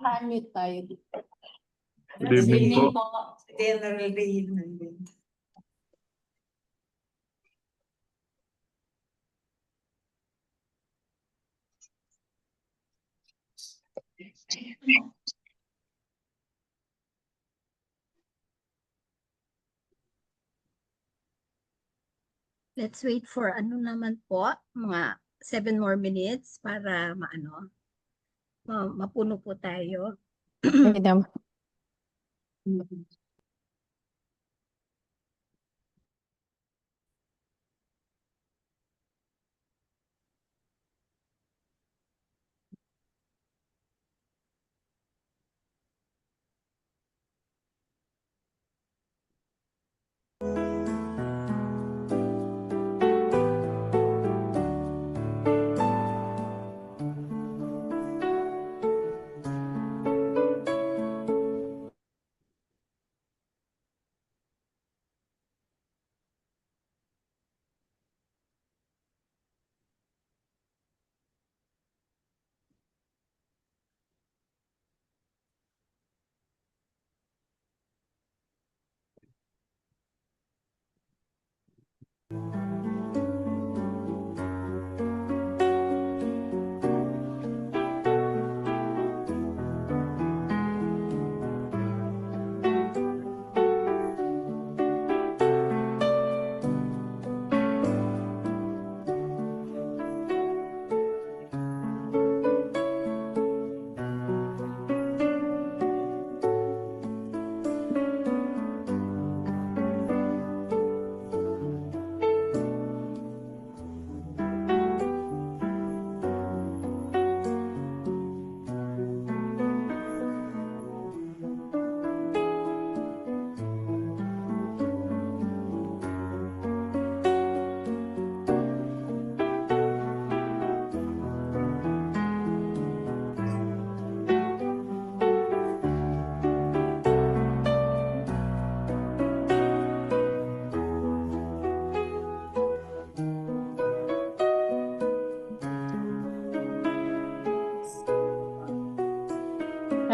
Unmute tayo. Good evening po. General Rehin nandun. Let's wait for ano naman po, mga 7 more minutes para mapuno po tayo. Madam.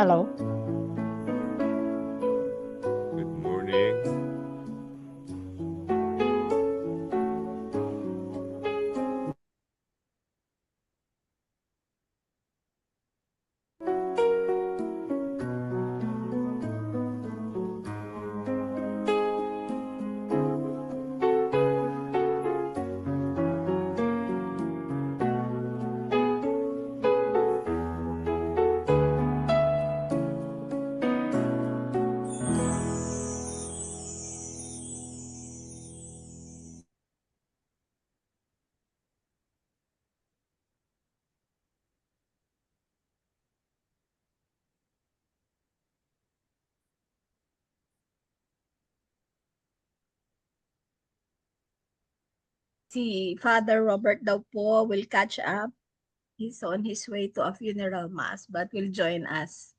Hello. Good morning. Si Father Robert daw po will catch up. He's on his way to a funeral mass but will join us.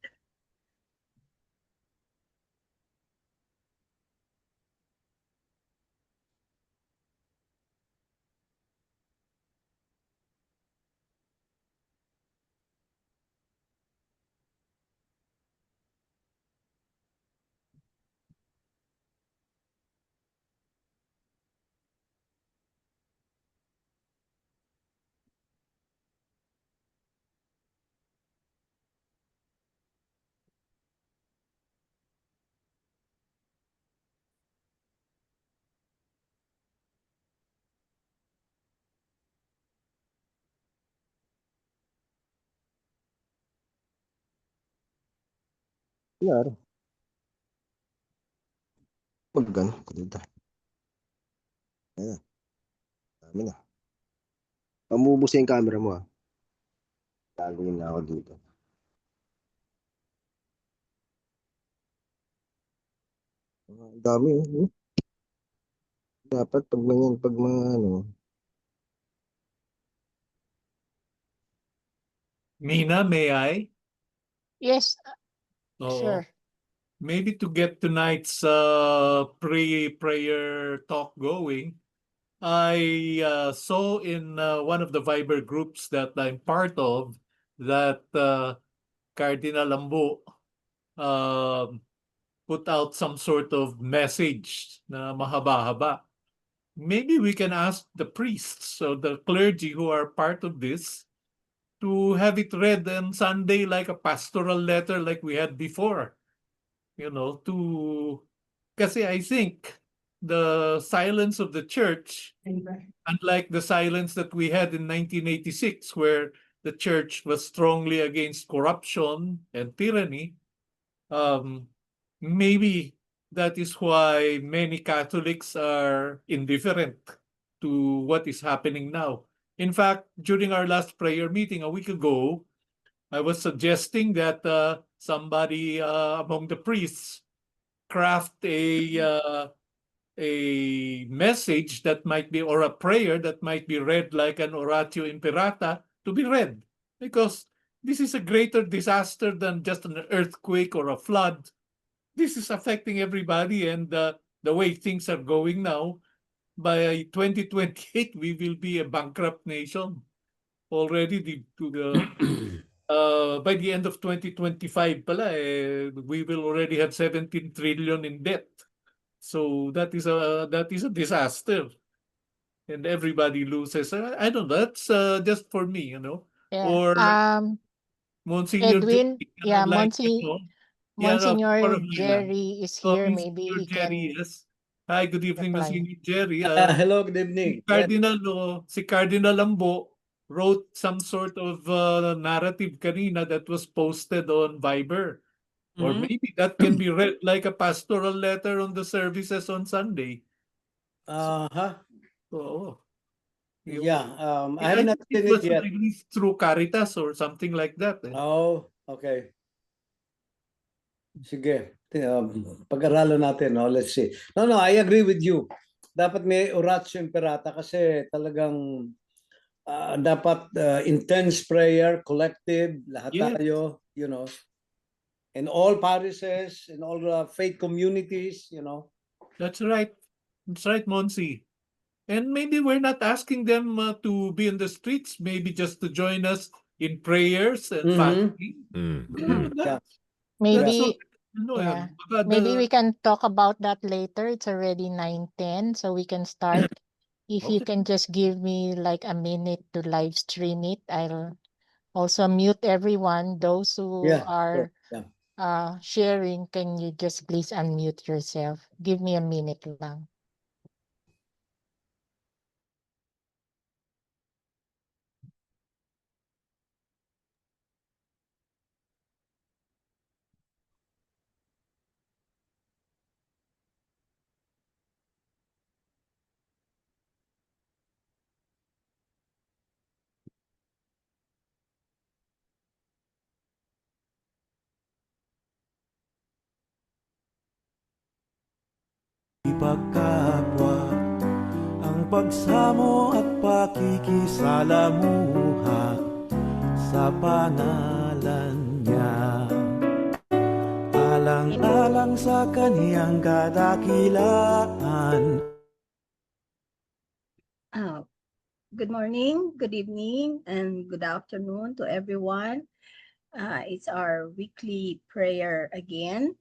Claro. Magano, dito. Ayan. Dami na. Pamubos yung camera mo ah. Gagawin na ako dito. Ang dami oh. Dapat pag mga ano. Mina, may I? Yes, Oo. sure. Maybe to get tonight's pre-prayer talk going, I saw in one of the Viber groups that I'm part of that Cardinal Lambo put out some sort of message na mahaba-haba. Maybe we can ask the priests or the clergy who are part of this to have it read on Sunday like a pastoral letter like we had before. Kasi I think the silence of the church, unlike the silence that we had in 1986, where the church was strongly against corruption and tyranny, maybe that is why many Catholics are indifferent to what is happening now. In fact, during our last prayer meeting a week ago, I was suggesting that somebody among the priests craft a message that might be, or a prayer that might be read like an oratio imperata to be read, because this is a greater disaster than just an earthquake or a flood. This is affecting everybody, and the way things are going now, by 2028 we will be a bankrupt nation. Already by the end of 2025 pala, we will already have 17 trillion in debt. So that is a disaster, and everybody loses. I don't know. That's just for me, Yeah. Or Monsignor Edwin, Jerry, yeah, like, yeah, Monsignor parang Jerry is here. Maybe Monsignor he Jerry, can yes. Hi, good evening, reply. Monsignor Jerry. Hello, good evening. Si Cardinal Lambo wrote some sort of narrative kanina that was posted on Viber. Or Mhm. maybe that can be read like a pastoral letter on the services on Sunday. Uh-huh. Oo. Yung- Yeah, I I haven't think it seen it was yet. released through Caritas or something like that. Oh, okay. Sige. Pag-aralan natin, no? Let's see. No, I agree with you. Dapat may oratio imperata kasi talagang dapat intense prayer, collective, lahat Yes. tayo, in all parishes, in all faith communities, That's right. That's right, Monsi. And maybe we're not asking them to be in the streets, maybe just to join us in prayers and Mhm. fasting. Yeah. Maybe, Yan. yeah. Baka Maybe we can talk about that later. It's already 9:10, so we can start. If you Okay. can just give me like a minute to live stream it, I'll also mute everyone. Those who Yeah, are sure. Yeah. sharing, can you just please unmute yourself? Give me a minute lang. Ipagkapwa ang pagsamo at pakikisalamuha sa pangalan niya. Alang-alang sa kaniyang kadakilaan. Good morning, good evening, and good afternoon to everyone. It's our weekly prayer again.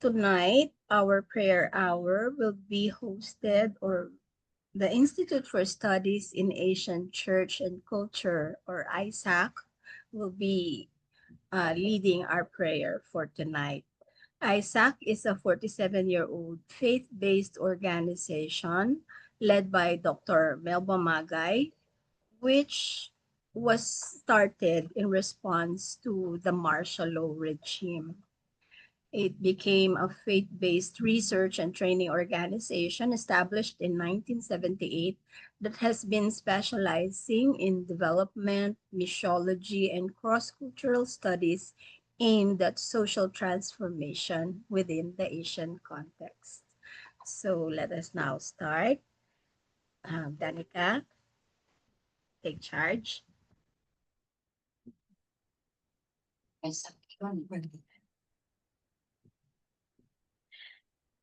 Tonight, our prayer hour will be hosted, or the Institute for Studies in Asian Church and Culture, or ISAC, will be leading our prayer for tonight. ISAC is a 47-year-old faith-based organization led by Dr. Melba Magay, which was started in response to the martial law regime. It became a faith-based research and training organization established in 1978 that has been specializing in development, missiology, and cross-cultural studies aimed at social transformation within the Asian context. So let us now start. Danica, take charge.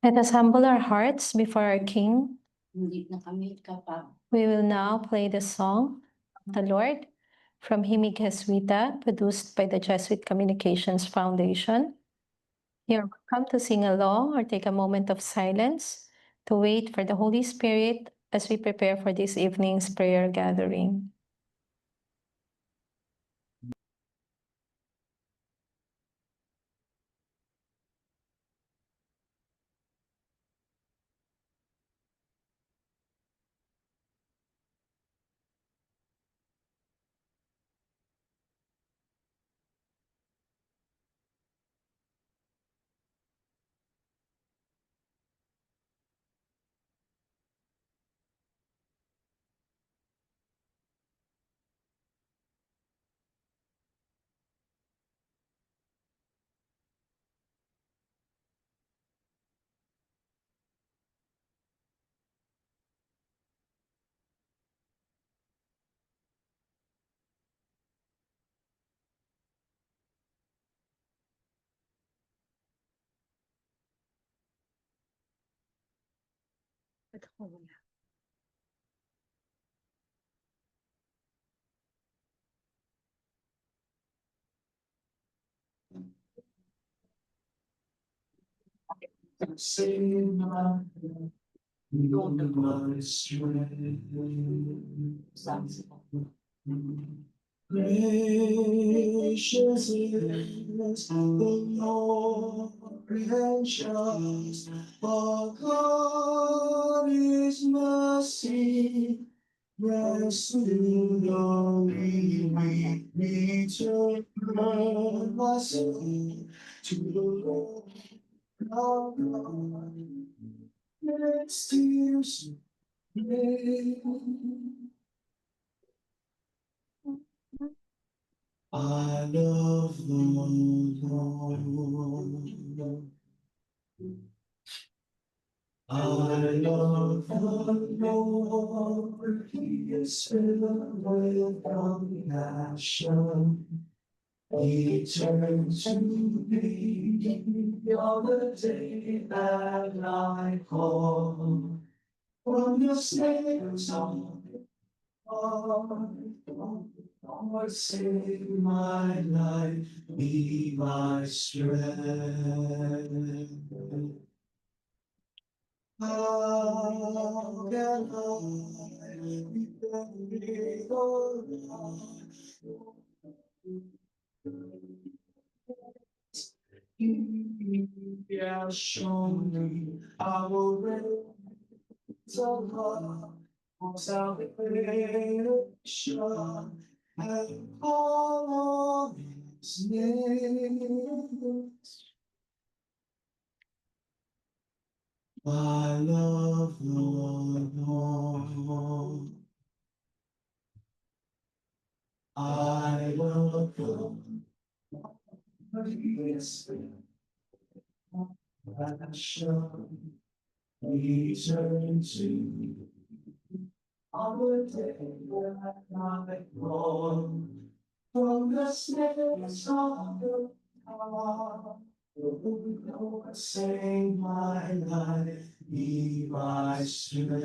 Let us humble our hearts before our King. We will now play the song of the Lord. from Himig Jesuita, produced by the Jesuit Communications Foundation. You're welcome to sing along or take a moment of silence to wait for the Holy Spirit as we prepare for this evening's prayer gathering. Gracious is the Lord and just, for God is mercy. Rest in glory, we return my soul to the Lord our God. Next tears I love the Lord. I love the Lord. He is filled with compassion. He turns to me on the day that I call. From the snares of Lord, save my life, be my strength. How can I repay the Lord? He has shown me our way to love. For salvation and call on His name. I love the Lord. I love the Lord. He is passion. He turned to on the day that I born from the snares of the heart. Lord, save my life, be my strength.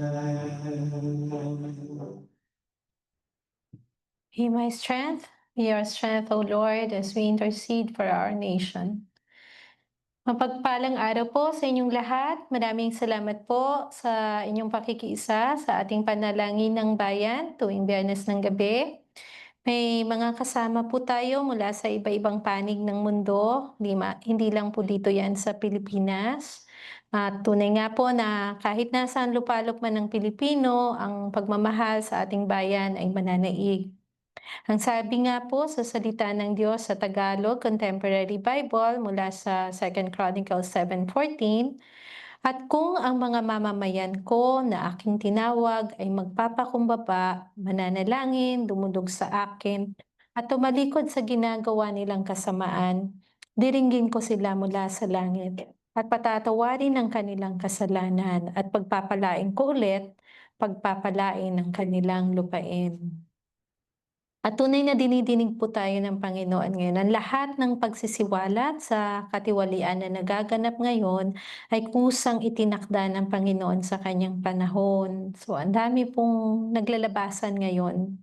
Be my strength, be our strength, O Lord, as we intercede for our nation. Mapagpalang araw po sa inyong lahat. Maraming salamat po sa inyong pakikiisa sa ating panalangin ng bayan tuwing Biyernes ng gabi. May mga kasama po tayo mula sa iba-ibang panig ng mundo, hindi lang po dito yan sa Pilipinas. At tunay nga po na kahit nasaan lupalop man ng Pilipino, ang pagmamahal sa ating bayan ay mananaig. Ang sabi nga po sa salita ng Diyos sa Tagalog Contemporary Bible mula sa 2 Chronicles 7:14, at kung ang mga mamamayan ko na aking tinawag ay magpapakumbaba, mananalangin, dumulog sa akin, at tumalikod sa ginagawa nilang kasamaan, diringgin ko sila mula sa langit at patatawarin ang kanilang kasalanan at pagpapalain ko ulit, pagpapalain ng kanilang lupain. At tunay na dinidinig po tayo ng Panginoon ngayon. Ang lahat ng pagsisiwalat sa katiwalian na nagaganap ngayon ay kusang itinakda ng Panginoon sa kanyang panahon. So ang dami pong naglalabasan ngayon.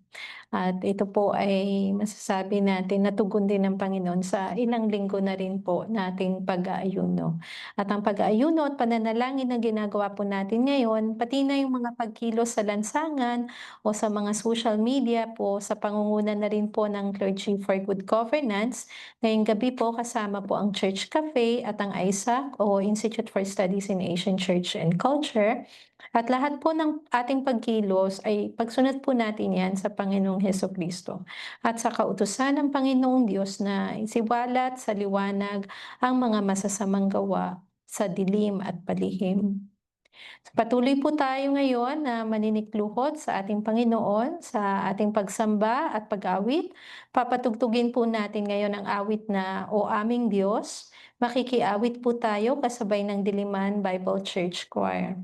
At ito po ay masasabi natin natugon din ng Panginoon sa ilang linggo na rin po nating pag-aayuno. At ang pag-aayuno at pananalangin na ginagawa po natin ngayon, pati na yung mga pagkilos sa lansangan o sa mga social media po sa pangunguna na rin po ng Clergy for Good Governance. Ngayong gabi po kasama po ang Church Cafe at ang ISAC o Institute for Studies in Asian Church and Culture. At lahat po ng ating pagkilos ay pagsunod po natin yan sa Panginoong Hesukristo at sa kautusan ng Panginoong Diyos na isiwalat sa liwanag ang mga masasamang gawa sa dilim at palihim. Patuloy po tayo ngayon na maninikluhod sa ating Panginoon sa ating pagsamba at pag-awit. Papatugtugin po natin ngayon ang awit na O Aming Diyos. Makikiawit po tayo kasabay ng Diliman Bible Church Choir.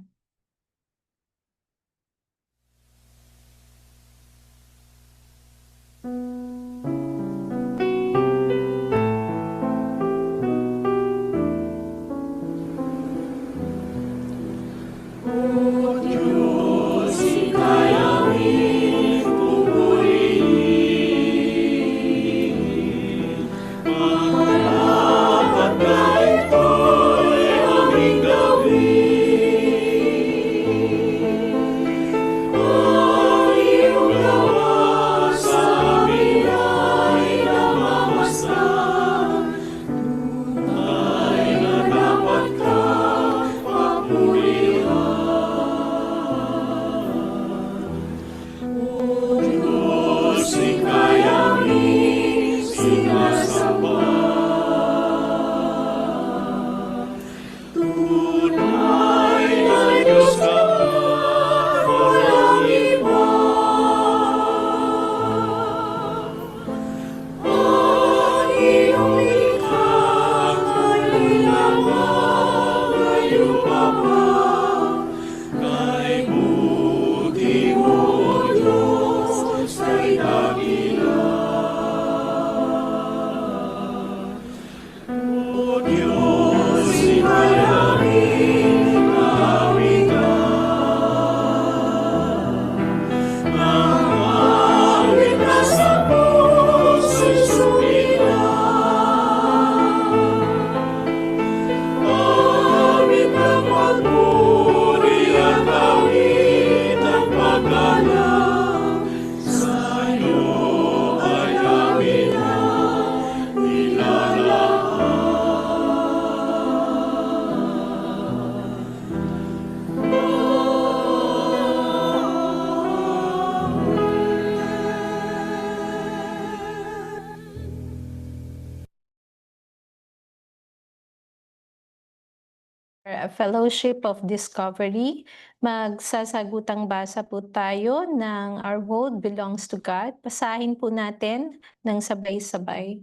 A Fellowship of Discovery, magsasagutang basa po tayo ng Our World Belongs to God. Basahin po natin ng sabay-sabay.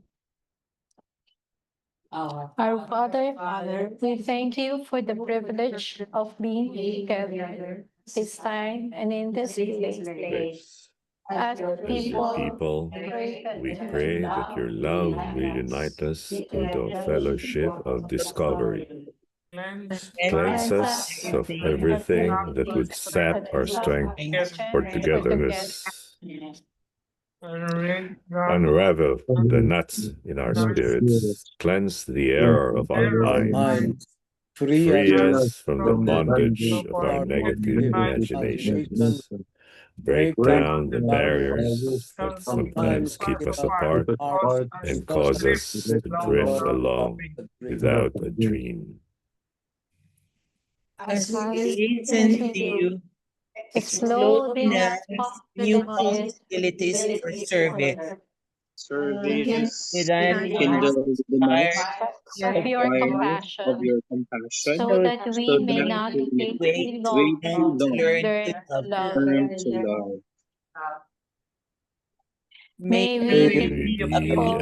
Our Father, we thank you for the privilege of being together this time and in this place. As people, we pray that your love will unite us through the fellowship of discovery. Cleanse us of everything that would sap our strength or togetherness. Unravel the knots in our spirits. Cleanse the error of our minds. Free us from the bondage of our negative imaginations. Break down the barriers that sometimes keep us apart and cause us to drift along without a dream. As we listen to you, explore in us new possibilities for service. Service Within kindle the demands of your of compassion, your compassion, so that we may not we way wait too long, learn learn to love. learn to love. May May we we be a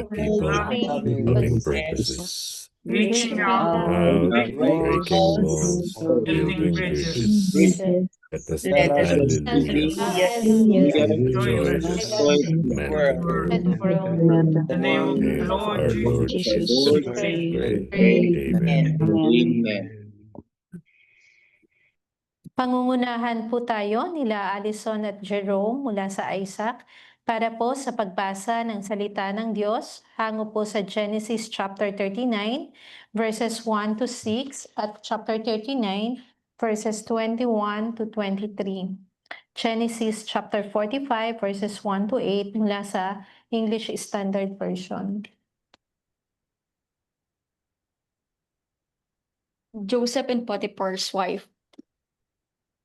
people loving loving purposes, Reaching out, breaking walls, building bridges. Let us be Let us hallelujahs, joy the world. the name of Name of our Lord Jesus, Lord, pray. Amen. Amen. Pangungunahan po tayo nila Alison at Jerome mula sa ISAC Para po sa pagbasa ng salita ng Diyos, hango po sa Genesis chapter 39, verses 1 to 6 at chapter 39, verses 21 to 23. Genesis chapter 45, verses 1 to 8 mula sa English Standard Version. Joseph and Potiphar's wife.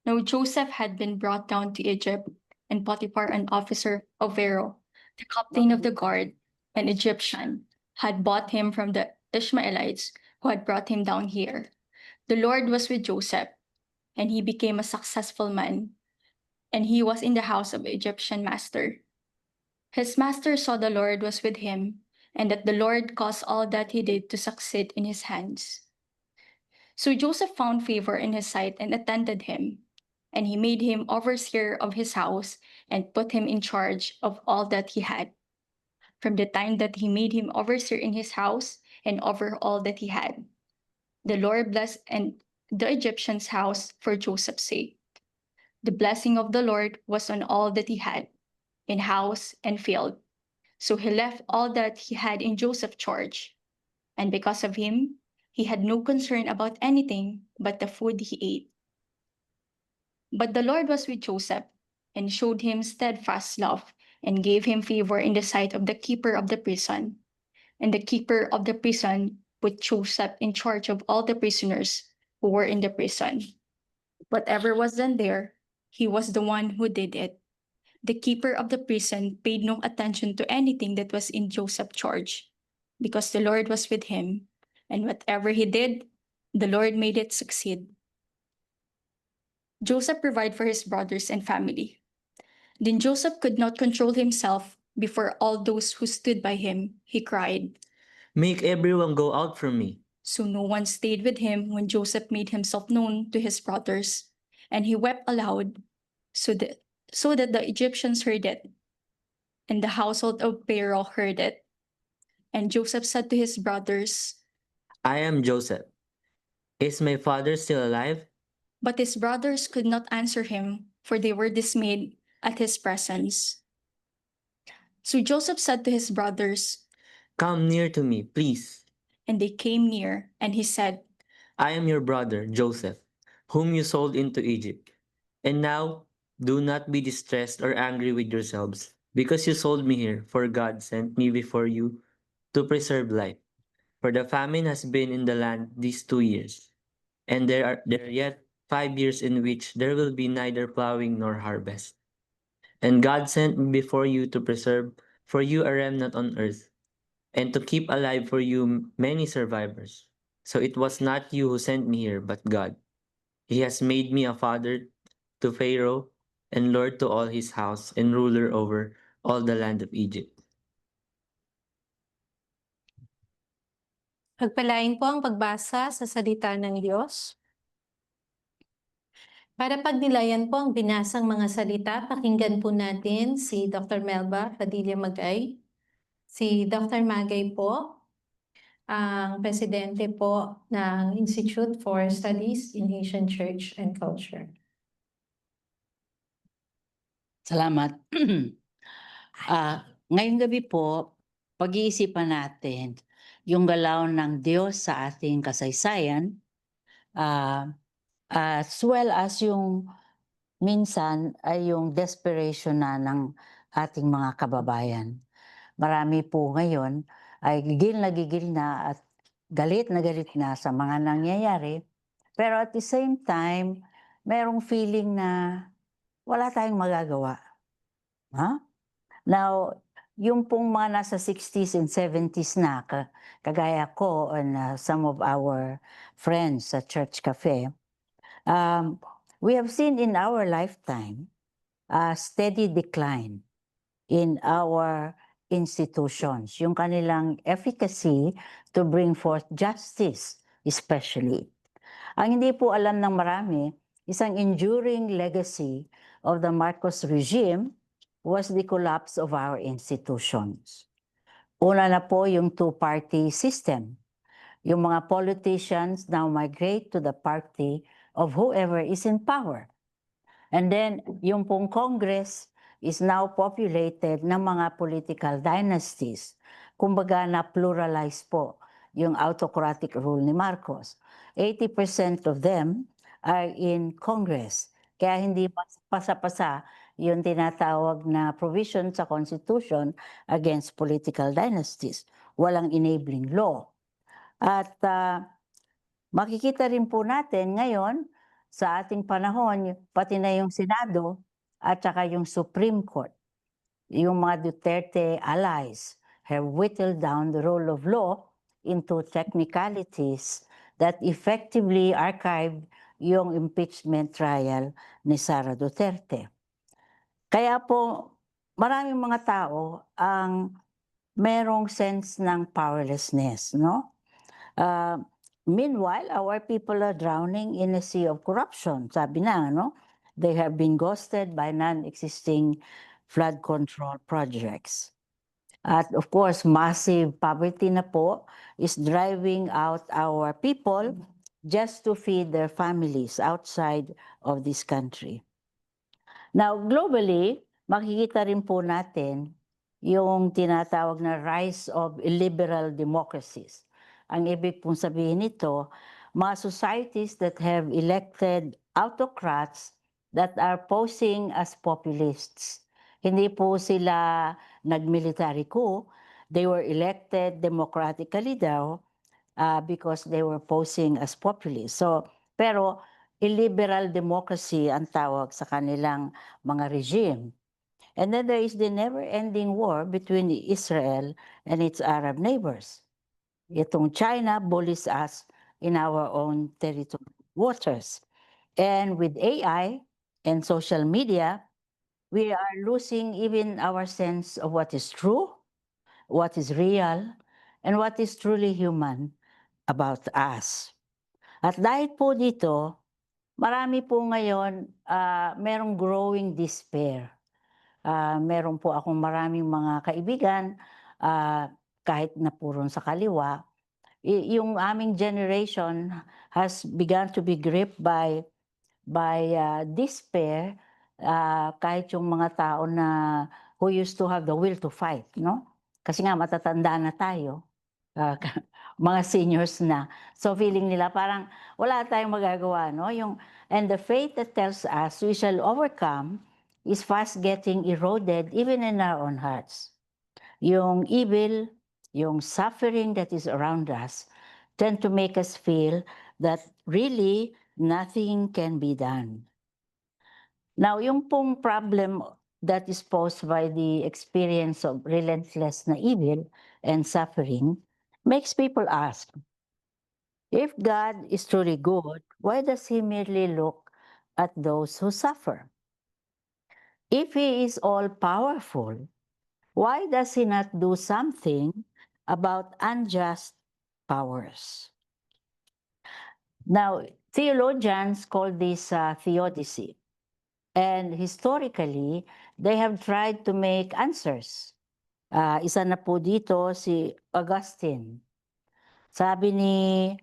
Now Joseph had been brought down to Egypt, and Potiphar, an officer of Pharaoh, the captain of the guard, an Egyptian, had bought him from the Ishmaelites who had brought him down here. The Lord was with Joseph, and he became a successful man, and he was in the house of the Egyptian master. His master saw the Lord was with him, and that the Lord caused all that he did to succeed in his hands. So Joseph found favor in his sight and attended him, and he made him overseer of his house and put him in charge of all that he had. From the time that he made him overseer in his house and over all that he had, the Lord blessed and the Egyptian's house for Joseph's sake. The blessing of the Lord was on all that he had, in house and field. So he left all that he had in Joseph's charge, and because of him, he had no concern about anything but the food he ate. But the Lord was with Joseph and showed him steadfast love and gave him favor in the sight of the keeper of the prison. And the keeper of the prison put Joseph in charge of all the prisoners who were in the prison. Whatever was done there, he was the one who did it. The keeper of the prison paid no attention to anything that was in Joseph's charge, because the Lord was with him, and whatever he did, the Lord made it succeed. Joseph provided for his brothers and family. Then Joseph could not control himself before all those who stood by him. He cried, "Make everyone go out from me." So no one stayed with him when Joseph made himself known to his brothers, and he wept aloud, so that the Egyptians heard it, and the household of Pharaoh heard it. And Joseph said to his brothers, "I am Joseph. Is my father still alive?" But his brothers could not answer him, for they were dismayed at his presence. So Joseph said to his brothers, "Come near to me, please." and they came near, and he said, "I am your brother, Joseph, whom you sold into Egypt. And now, do not be distressed or angry with yourselves, because you sold me here, for God sent me before you to preserve life. For the famine has been in the land these 2 years, and there are yet 5 years in which there will be neither plowing nor harvest. And God sent me before you to preserve for you a remnant on earth, and to keep alive for you many survivors. So it was not you who sent me here, but God. He has made me a father to Pharaoh, and lord to all his house, and ruler over all the land of Egypt." Pagpalain po ang pagbasa sa salita ng Diyos. Para pagnilayan po ang binasang mga salita, pakinggan po natin si Dr. Melba Padilla Magay. Si Dr. Magay po, ang presidente po ng Institute for Studies in Asian Church and Culture. Salamat. Ngayong gabi po, pag-iisipan natin yung galaw ng Diyos sa ating kasaysayan, as well as yung minsan ay yung desperation na ng ating mga kababayan. Marami po ngayon ay gigil na at galit na sa mga nangyayari. Pero at the same time, merong feeling na wala tayong magagawa. Now, yung pong mga nasa 60s and 70s na, kagaya ko and some of our friends sa Church Cafe, we have seen in our lifetime a steady decline in our institutions, yung kanilang efficacy to bring forth justice especially. Ang hindi po alam ng marami, isang enduring legacy of the Marcos regime was the collapse of our institutions. Una na po yung two-party system. Yung mga politicians now migrate to the party of whoever is in power. And then yung pong Congress is now populated ng mga political dynasties. Kumbaga na pluralize po yung autocratic rule ni Marcos. 80% of them are in Congress. Kaya hindi pasa-pasa yung tinatawag na provision sa Constitution against political dynasties. Walang enabling law. At makikita rin po natin ngayon sa ating panahon, pati na yung Senado at saka yung Supreme Court, yung mga Duterte allies have whittled down the rule of law into technicalities that effectively archived yung impeachment trial ni Sara Duterte. Kaya po, maraming mga tao ang merong sense ng powerlessness, no? Meanwhile, our people are drowning in a sea of corruption. Sabi na, no? They have been ghosted by non-existing flood control projects. At of course, massive poverty na po is driving out our people just to feed their families outside of this country. Now, globally, makikita rin po natin yung tinatawag na rise of illiberal democracies. Ang ibig pong sabihin nito, mga societies that have elected autocrats that are posing as populists. Hindi po sila nag-military coup, they were elected democratically daw because they were posing as populists. So, pero illiberal democracy ang tawag sa kanilang mga regime. And then there is the never-ending war between Israel and its Arab neighbors. Itong China bullies us in our own territorial waters. And with AI and social media, we are losing even our sense of what is true, what is real, and what is truly human about us. At dahil po dito, marami po ngayon merong growing despair. Meron po akong maraming mga kaibigan, kahit na puro sa kaliwa, yung aming generation has begun to be gripped by despair, kahit yung mga tao na who used to have the will to fight, no? Kasi nga matatanda na tayo, mga seniors na. So feeling nila parang wala tayong magagawa, no? And the faith that tells us we shall overcome is fast getting eroded even in our own hearts. Yung evil, yung suffering that is around us tend to make us feel that really nothing can be done. Now, yung pong problem that is posed by the experience of relentless na evil and suffering makes people ask, if God is truly good, why does He merely look at those who suffer? If He is all-powerful, why does He not do something about unjust powers? Now, theologians call this theodicy. And historically, they have tried to make answers. Isa na po dito si Augustine. Sabi ni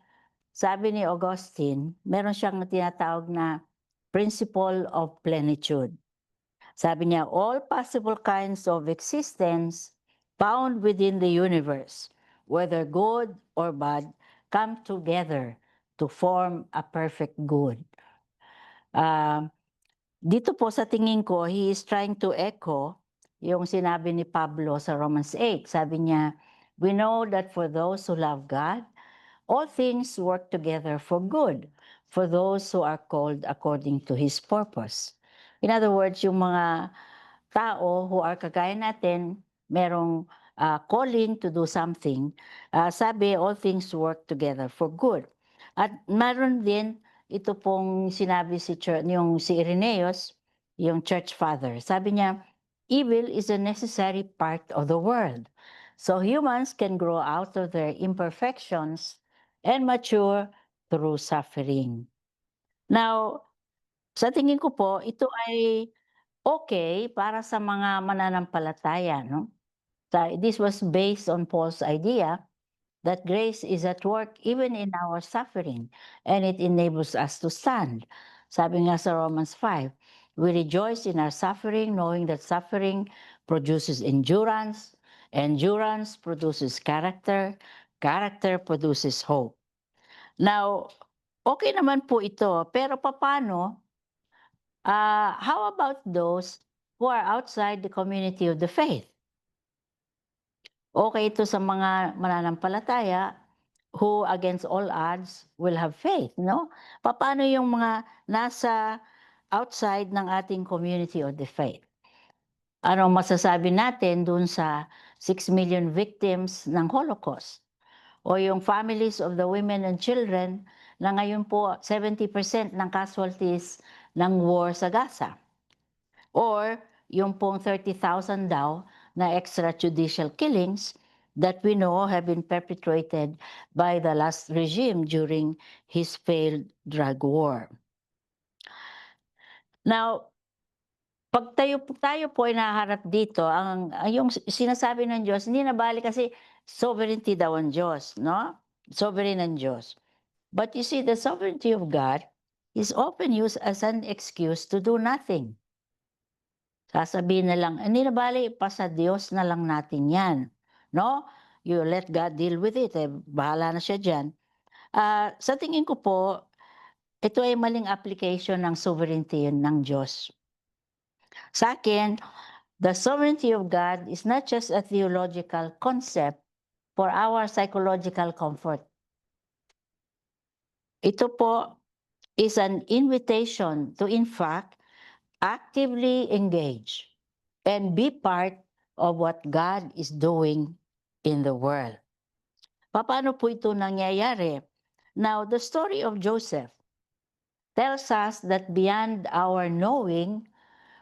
Augustine, meron siyang tinatawag na principle of plenitude. Sabi niya, all possible kinds of existence found within the universe, whether good or bad, come together to form a perfect good. Dito po sa tingin ko, he is trying to echo yung sinabi ni Pablo sa Romans 8. Sabi niya, we know that for those who love God, all things work together for good, for those who are called according to His purpose. In other words, yung mga tao who are kagaya natin, merong calling to do something, sabi, all things work together for good. At meron din, ito pong sinabi yung si Irenaeus, yung church father. Sabi niya, evil is a necessary part of the world. So humans can grow out of their imperfections and mature through suffering. Now, sa tingin ko po, ito ay okay para sa mga mananampalataya, no? This was based on Paul's idea that grace is at work even in our suffering, and it enables us to stand. Sabi nga sa Romans 5, We rejoice in our suffering, knowing that suffering produces endurance, endurance produces character, character produces hope. Now, okay naman po ito, pero paano? How about those who are outside the community of the faith? Okay ito sa mga mananampalataya who against all odds will have faith, no? Paano yung mga nasa outside ng ating community of the faith? Ano masasabi natin dun sa 6 million victims ng Holocaust? O yung families of the women and children na ngayon po 70% ng casualties ng war sa Gaza? Or yung pong 30,000 daw na extrajudicial killings that we know have been perpetrated by the last regime during his failed drug war. Now, pag tayo po ay naharap dito, yung sinasabi ng Diyos, hindi nabali kasi sovereignty daw ang Diyos, no? Sovereign ang Diyos. But you see, the sovereignty of God is often used as an excuse to do nothing. Sasabihin na lang, hindi na bali, pa sa Diyos na lang natin yan. No? You let God deal with it. Bahala na siya dyan. Sa tingin ko po, ito ay maling application ng sovereignty ng Diyos. Sa akin, the sovereignty of God is not just a theological concept for our psychological comfort. Ito po is an invitation to, in fact, actively engage and be part of what God is doing in the world. Paano po ito nangyayari? Now, the story of Joseph tells us that beyond our knowing,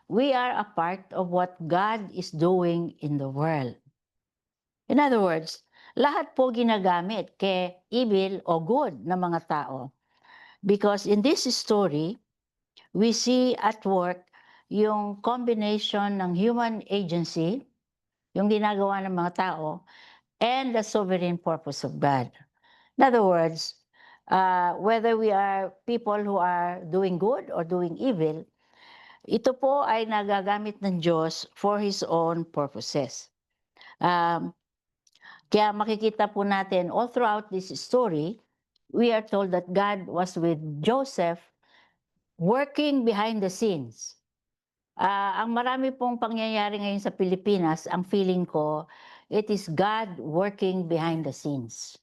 we are a part of what God is doing in the world. In other words, lahat po ginagamit kay evil o good na mga tao. Because in this story, we see at work yung combination ng human agency, yung ginagawa ng mga tao, and the sovereign purpose of God. In other words, whether we are people who are doing good or doing evil, ito po ay nagagamit ng Diyos for His own purposes. Kaya makikita po natin all throughout this story, we are told that God was with Joseph working behind the scenes. Ang marami pong pangyayari ngayon sa Pilipinas, ang feeling ko, it is God working behind the scenes.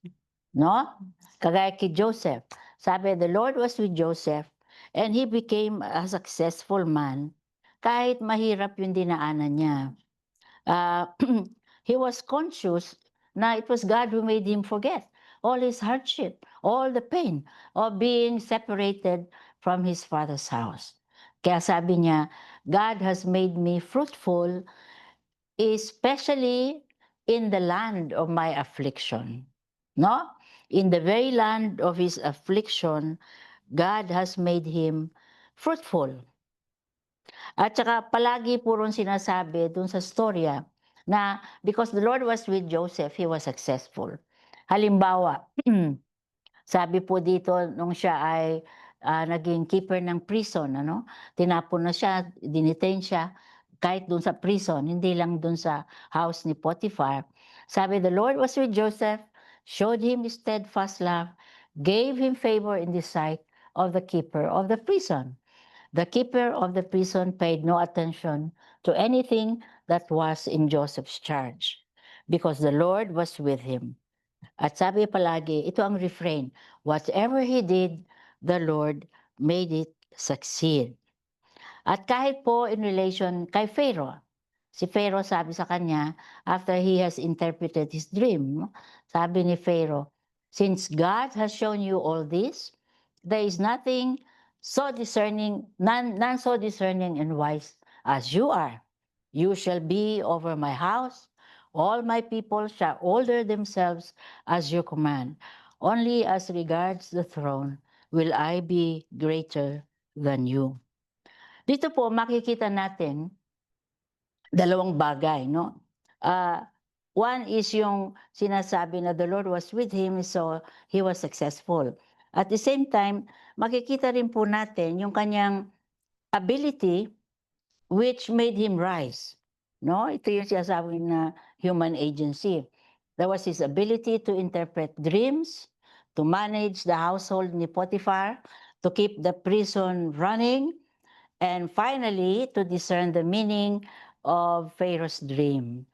No? Kagaya kay Joseph. Sabi, the Lord was with Joseph and he became a successful man kahit mahirap yung dinaanan niya. He was conscious na it was God who made him forget all his hardship, all the pain of being separated from his father's house. Kaya sabi niya, God has made me fruitful, especially in the land of my affliction. No? In the very land of his affliction, God has made him fruitful. At saka palagi po ron sinasabi dun sa storya na because the Lord was with Joseph, he was successful. Halimbawa, sabi po dito nung siya ay naging keeper ng prison, tinapon na siya, dinitain siya, kahit dun sa prison, hindi lang dun sa house ni Potiphar. Sabi, the Lord was with Joseph, showed him his steadfast love, gave him favor in the sight of the keeper of the prison. The keeper of the prison paid no attention to anything that was in Joseph's charge because the Lord was with him. At sabi palagi, ito ang refrain, whatever he did, the Lord made it succeed. At kahit po in relation kay Pharaoh, si Pharaoh sabi sa kanya, after he has interpreted his dream, sabi ni Pharaoh, since God has shown you all this, there is nothing so discerning, none so discerning and wise as you are. You shall be over my house. All my people shall order themselves as you command. Only as regards the throne will I be greater than you. Dito po makikita natin dalawang bagay, no? One is yung sinasabi na the Lord was with him, so he was successful. At the same time, makikita rin po natin yung kanyang ability which made him rise. No, ito yung sinasabi na human agency. There was his ability to interpret dreams, to manage the household ni Potiphar, to keep the prison running, and finally, to discern the meaning of Pharaoh's dream.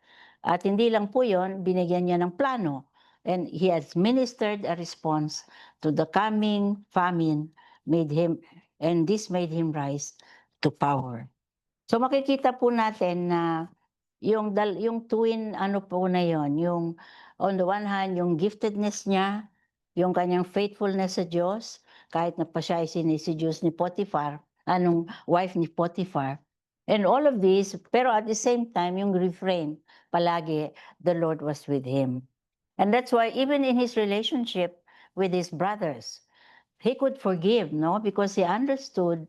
At hindi lang po yun, binigyan niya ng plano. And he has ministered a response to the coming famine, and this made him rise to power. So makikita po natin na yung twin ano po na yon, yung on the one hand yung giftedness niya, yung kanyang faithfulness sa Diyos, kahit na pa siya ay siniseduce ni Potiphar, anong wife ni Potiphar. And all of this, pero at the same time yung refrain, palagi the Lord was with him. And that's why even in his relationship with his brothers, he could forgive, no? Because he understood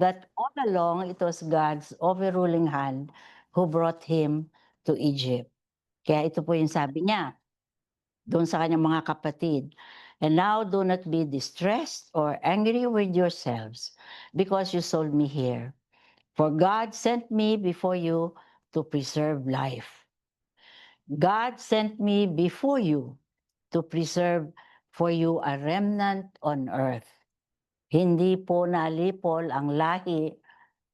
that all along it was God's overruling hand who brought him to Egypt. Kaya ito po yung sabi niya doon sa kanyang mga kapatid. And now do not be distressed or angry with yourselves because you sold me here. For God sent me before you to preserve life. God sent me before you to preserve for you a remnant on earth. Hindi po nalipol ang lahi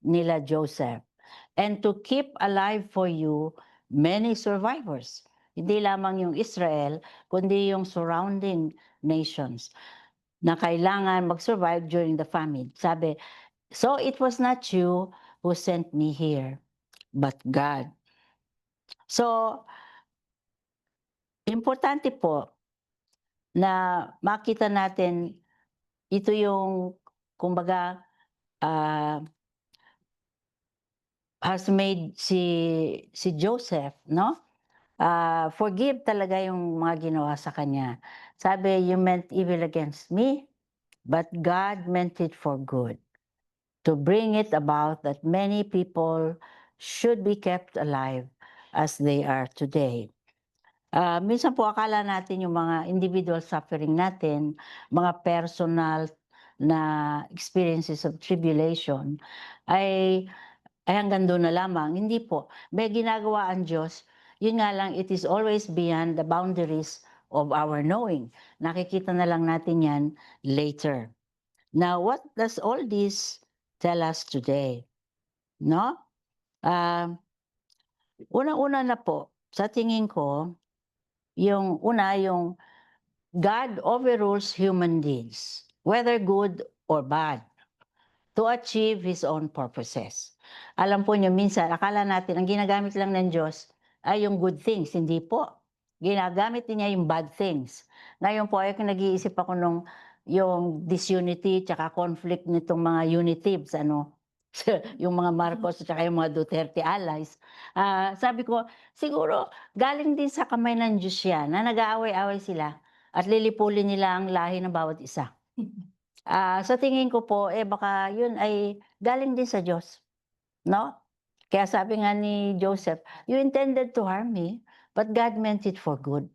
nila Joseph. And to keep alive for you many survivors. Hindi lamang yung Israel, kundi yung surrounding nations na kailangan mag-survive during the famine. Sabi, so it was not you who sent me here, but God. So, importante po na makita natin ito yung, kumbaga, has made si Joseph, no? Forgive talaga yung mga ginawa sa kanya. Sabi, you meant evil against me, but God meant it for good, to bring it about that many people should be kept alive as they are today. Minsan po akala natin yung mga individual suffering natin, mga personal na experiences of tribulation, ay hanggang doon na lamang. Hindi po. May ginagawa ang Diyos. Yun nga lang, it is always beyond the boundaries of our knowing. Nakikita na lang natin yan later. Now, what does all this tell us today? No? Una-una na po, sa tingin ko, yung una, yung God overrules human deeds, whether good or bad, to achieve His own purposes. Alam po niyo, minsan, akala natin, ang ginagamit lang ng Diyos ay yung good things. Hindi po. Ginagamit niya yung bad things. Ngayon po, ay nag-iisip ako nung yung disunity tsaka conflict nitong mga unitives, yung mga Marcos at yung mga Duterte allies. Sabi ko, siguro galing din sa kamay ng Diyos yan na nag-aaway-away sila at lilipulin nila ang lahi ng bawat isa. Sa tingin ko po, baka yun ay galing din sa Diyos. No? Kaya sabi nga ni Joseph, you intended to harm me, but God meant it for good.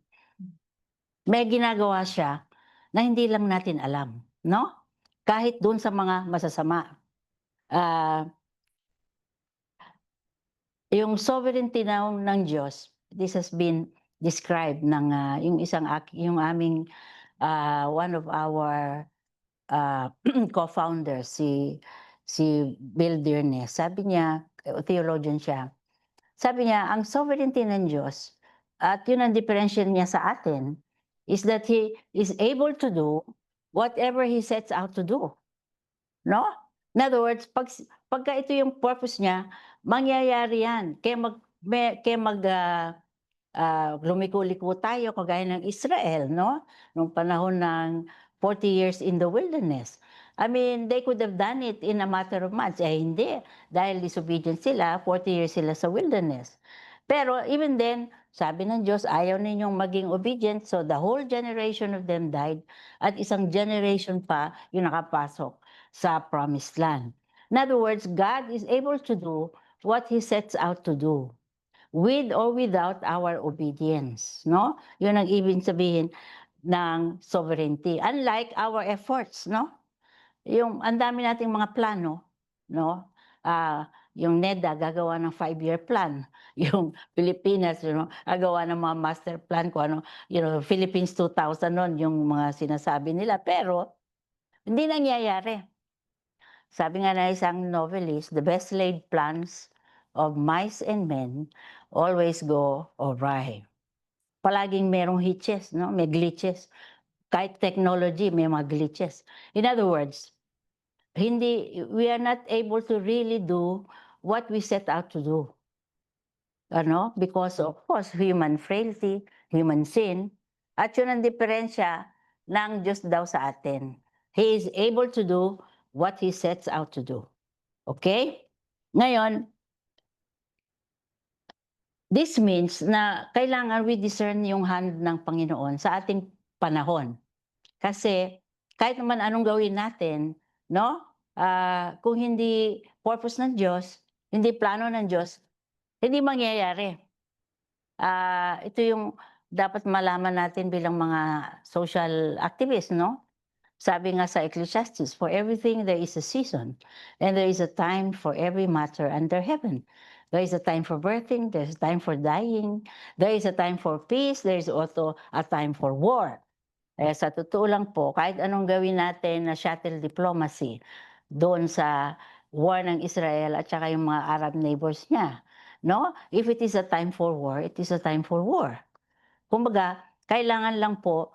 May ginagawa siya na hindi lang natin alam. No? Kahit dun sa mga masasama. Yung sovereignty ng Diyos, this has been described ng yung aming one of our co-founders, si Bill Dearness. Sabi niya, theologian siya, sabi niya, ang sovereignty ng Diyos, at yun ang differential niya sa atin, is that He is able to do whatever He sets out to do. No? In other words, pagka ito yung purpose niya, mangyayari yan. Lumiko-liko tayo kagaya ng Israel, no? Nung panahon ng 40 years in the wilderness. I mean, they could have done it in a matter of months. Hindi. Dahil disobedient sila, 40 years sila sa wilderness. Pero even then, sabi ng Diyos, ayaw ninyong maging obedient, so the whole generation of them died, at isang generation pa yung nakapasok sa promised land. In other words, God is able to do what He sets out to do, with or without our obedience, no? Yun ang ibig sabihin ng sovereignty. Unlike our efforts, no? Yung ang dami nating mga plano, no? yung NEDA gagawa ng 5-year plan. Yung Pilipinas, gagawa ng mga master plan kung ano, Philippines 2000 noon, yung mga sinasabi nila. Pero, hindi nangyayari. Sabi nga na isang novelist, the best laid plans of mice and men always go awry. Palaging merong hitches, no? May glitches. Kahit technology, may mga glitches. In other words, we are not able to really do what we set out to do. Because of course, human frailty, human sin, at yun ang diferensya ng Diyos daw sa atin. He is able to do what He sets out to do. Okay? Ngayon, this means na kailangan we discern yung hand ng Panginoon sa ating panahon. Kasi kahit naman anong gawin natin, kung hindi purpose ng Diyos, hindi plano ng Diyos, hindi mangyayari. Ito yung dapat malaman natin bilang mga social activists, Sabi nga sa Ecclesiastes, for everything there is a season, and there is a time for every matter under heaven. There is a time for birthing, there is a time for dying, there is a time for peace, there is also a time for war. Sa totoo lang po, kahit anong gawin natin na shuttle diplomacy doon sa war ng Israel at saka yung mga Arab neighbors niya, If it is a time for war, it is a time for war. Kumbaga, kailangan lang po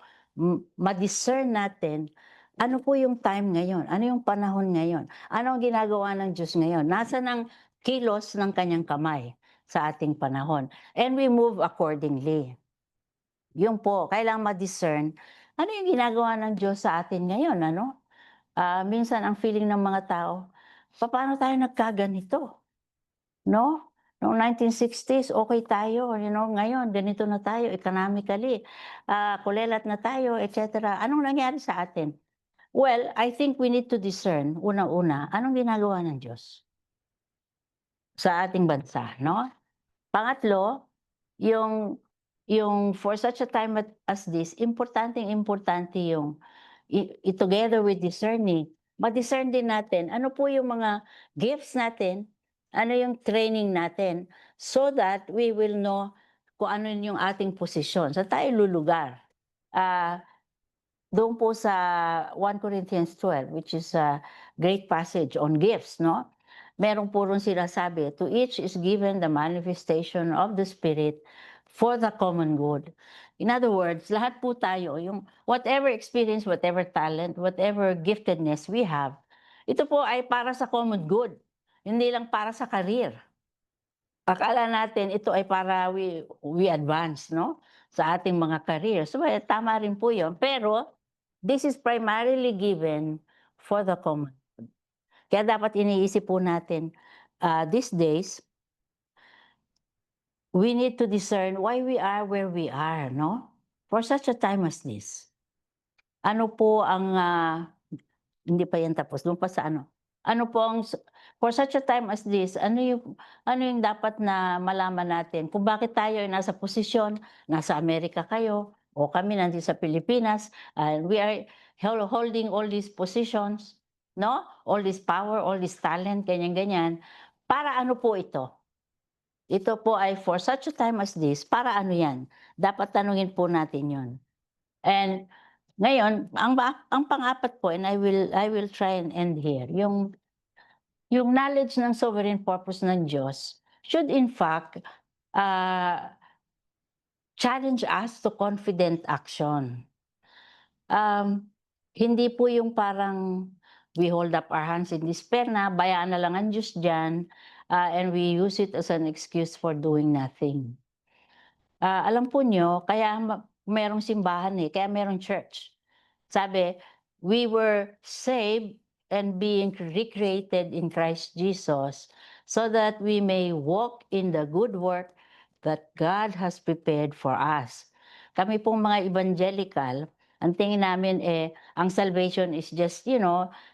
ma-discern natin ano po yung time ngayon, ano yung panahon ngayon, ano ang ginagawa ng Diyos ngayon, nasaan ang kilos ng kanyang kamay sa ating panahon. And we move accordingly. Yung po, kailangan ma-discern ano yung ginagawa ng Diyos sa atin ngayon, minsan ang feeling ng mga tao, paano tayo nagkaganito? Noong 1960s, okay tayo, ngayon, ganito na tayo, economically, kulelat na tayo, etc. Anong nangyari sa atin? Well, I think we need to discern, una-una, anong ginagawa ng Diyos sa ating bansa, Pangatlo, yung for such a time as this, importante yung together with discerning, ma-discern din natin ano po yung mga gifts natin, ano yung training natin, so that we will know kung ano yung ating posisyon, sa tayo lulugar. Doon po sa 1 Corinthians 12, which is a great passage on gifts, Meron po rin sinasabi, to each is given the manifestation of the Spirit for the common good. In other words, lahat po tayo, yung whatever experience, whatever talent, whatever giftedness we have, ito po ay para sa common good, hindi lang para sa career. Akala natin ito ay para we advance, sa ating mga career. So, tama rin po yun. Pero, this is primarily given for the common good. Kaya dapat iniisip po natin, these days, we need to discern why we are where we are, For such a time as this. Ano po ang, hindi pa yan tapos, doon pa sa ano. Ano po ang, for such a time as this, ano yung dapat na malaman natin kung bakit tayo ay nasa posisyon, nasa Amerika kayo, o kami nandito sa Pilipinas, and we are holding all these positions, all this power, all this talent, ganyan-ganyan. Para ano po ito? Ito po ay for such a time as this, para ano yan? Dapat tanungin po natin yun. And ngayon, ang pang-apat po, and I will try and end here, yung knowledge ng sovereign purpose ng Diyos should in fact challenge us to confident action. Hindi po yung parang we hold up our hands in despair na bayaan na lang ang Diyos dyan, and we use it as an excuse for doing nothing. Alam po nyo, kaya merong simbahan kaya merong church. Sabi, we were saved and being recreated in Christ Jesus so that we may walk in the good work that God has prepared for us. Kami pong mga evangelical, ang tingin namin ang salvation is just,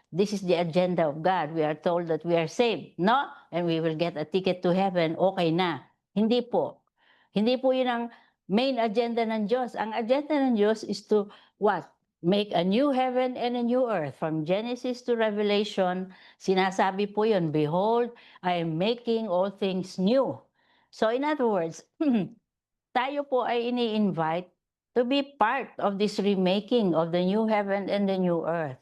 this is the agenda of God. We are told that we are saved, and we will get a ticket to heaven, okay na. Hindi po. Hindi po yun ang main agenda ng Diyos. Ang agenda ng Diyos is to what? make a new heaven and a new earth. From Genesis to Revelation, sinasabi po yun, behold, I am making all things new. So in other words, tayo po ay ini-invite to be part of this remaking of the new heaven and the new earth.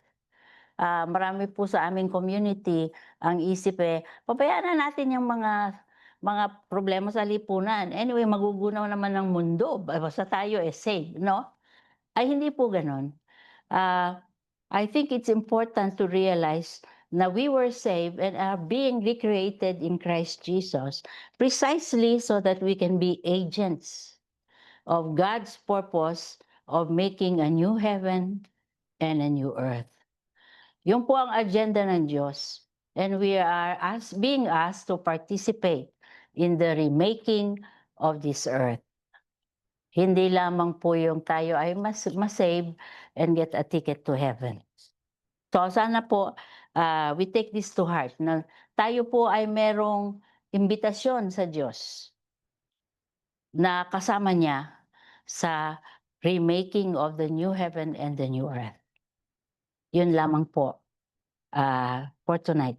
Marami po sa aming community ang isip pabayaan na natin yung mga problema sa lipunan. Anyway, magugunaw naman ng mundo, basta tayo safe, no? Ay hindi po ganon. I think it's important to realize na we were saved and are being recreated in Christ Jesus precisely so that we can be agents of God's purpose of making a new heaven and a new earth. Yun po ang agenda ng Diyos. And we are being asked to participate in the remaking of this earth. Hindi lamang po yung tayo ay mas-save and get a ticket to heaven. So sana po we take this to heart na tayo po ay merong imbitasyon sa Diyos na kasama niya sa remaking of the new heaven and the new earth. Yun lamang po for tonight.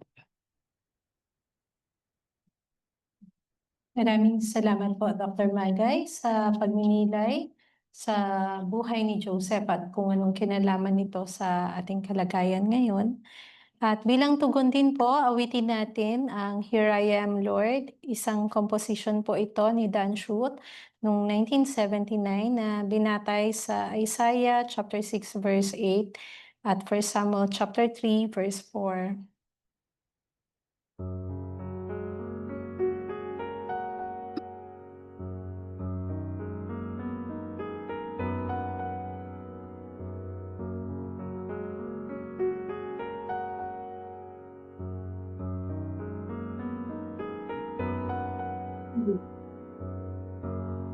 Maraming salamat po, Dr. Magay, sa pagninilay sa buhay ni Joseph at kung anong kinalaman nito sa ating kalagayan ngayon. At bilang tugon din po, awitin natin ang Here I Am, Lord. Isang composition po ito ni Dan Schutt noong 1979 na binatay sa Isaiah chapter 6 verse 8 at 1 Samuel chapter 3 verse 4.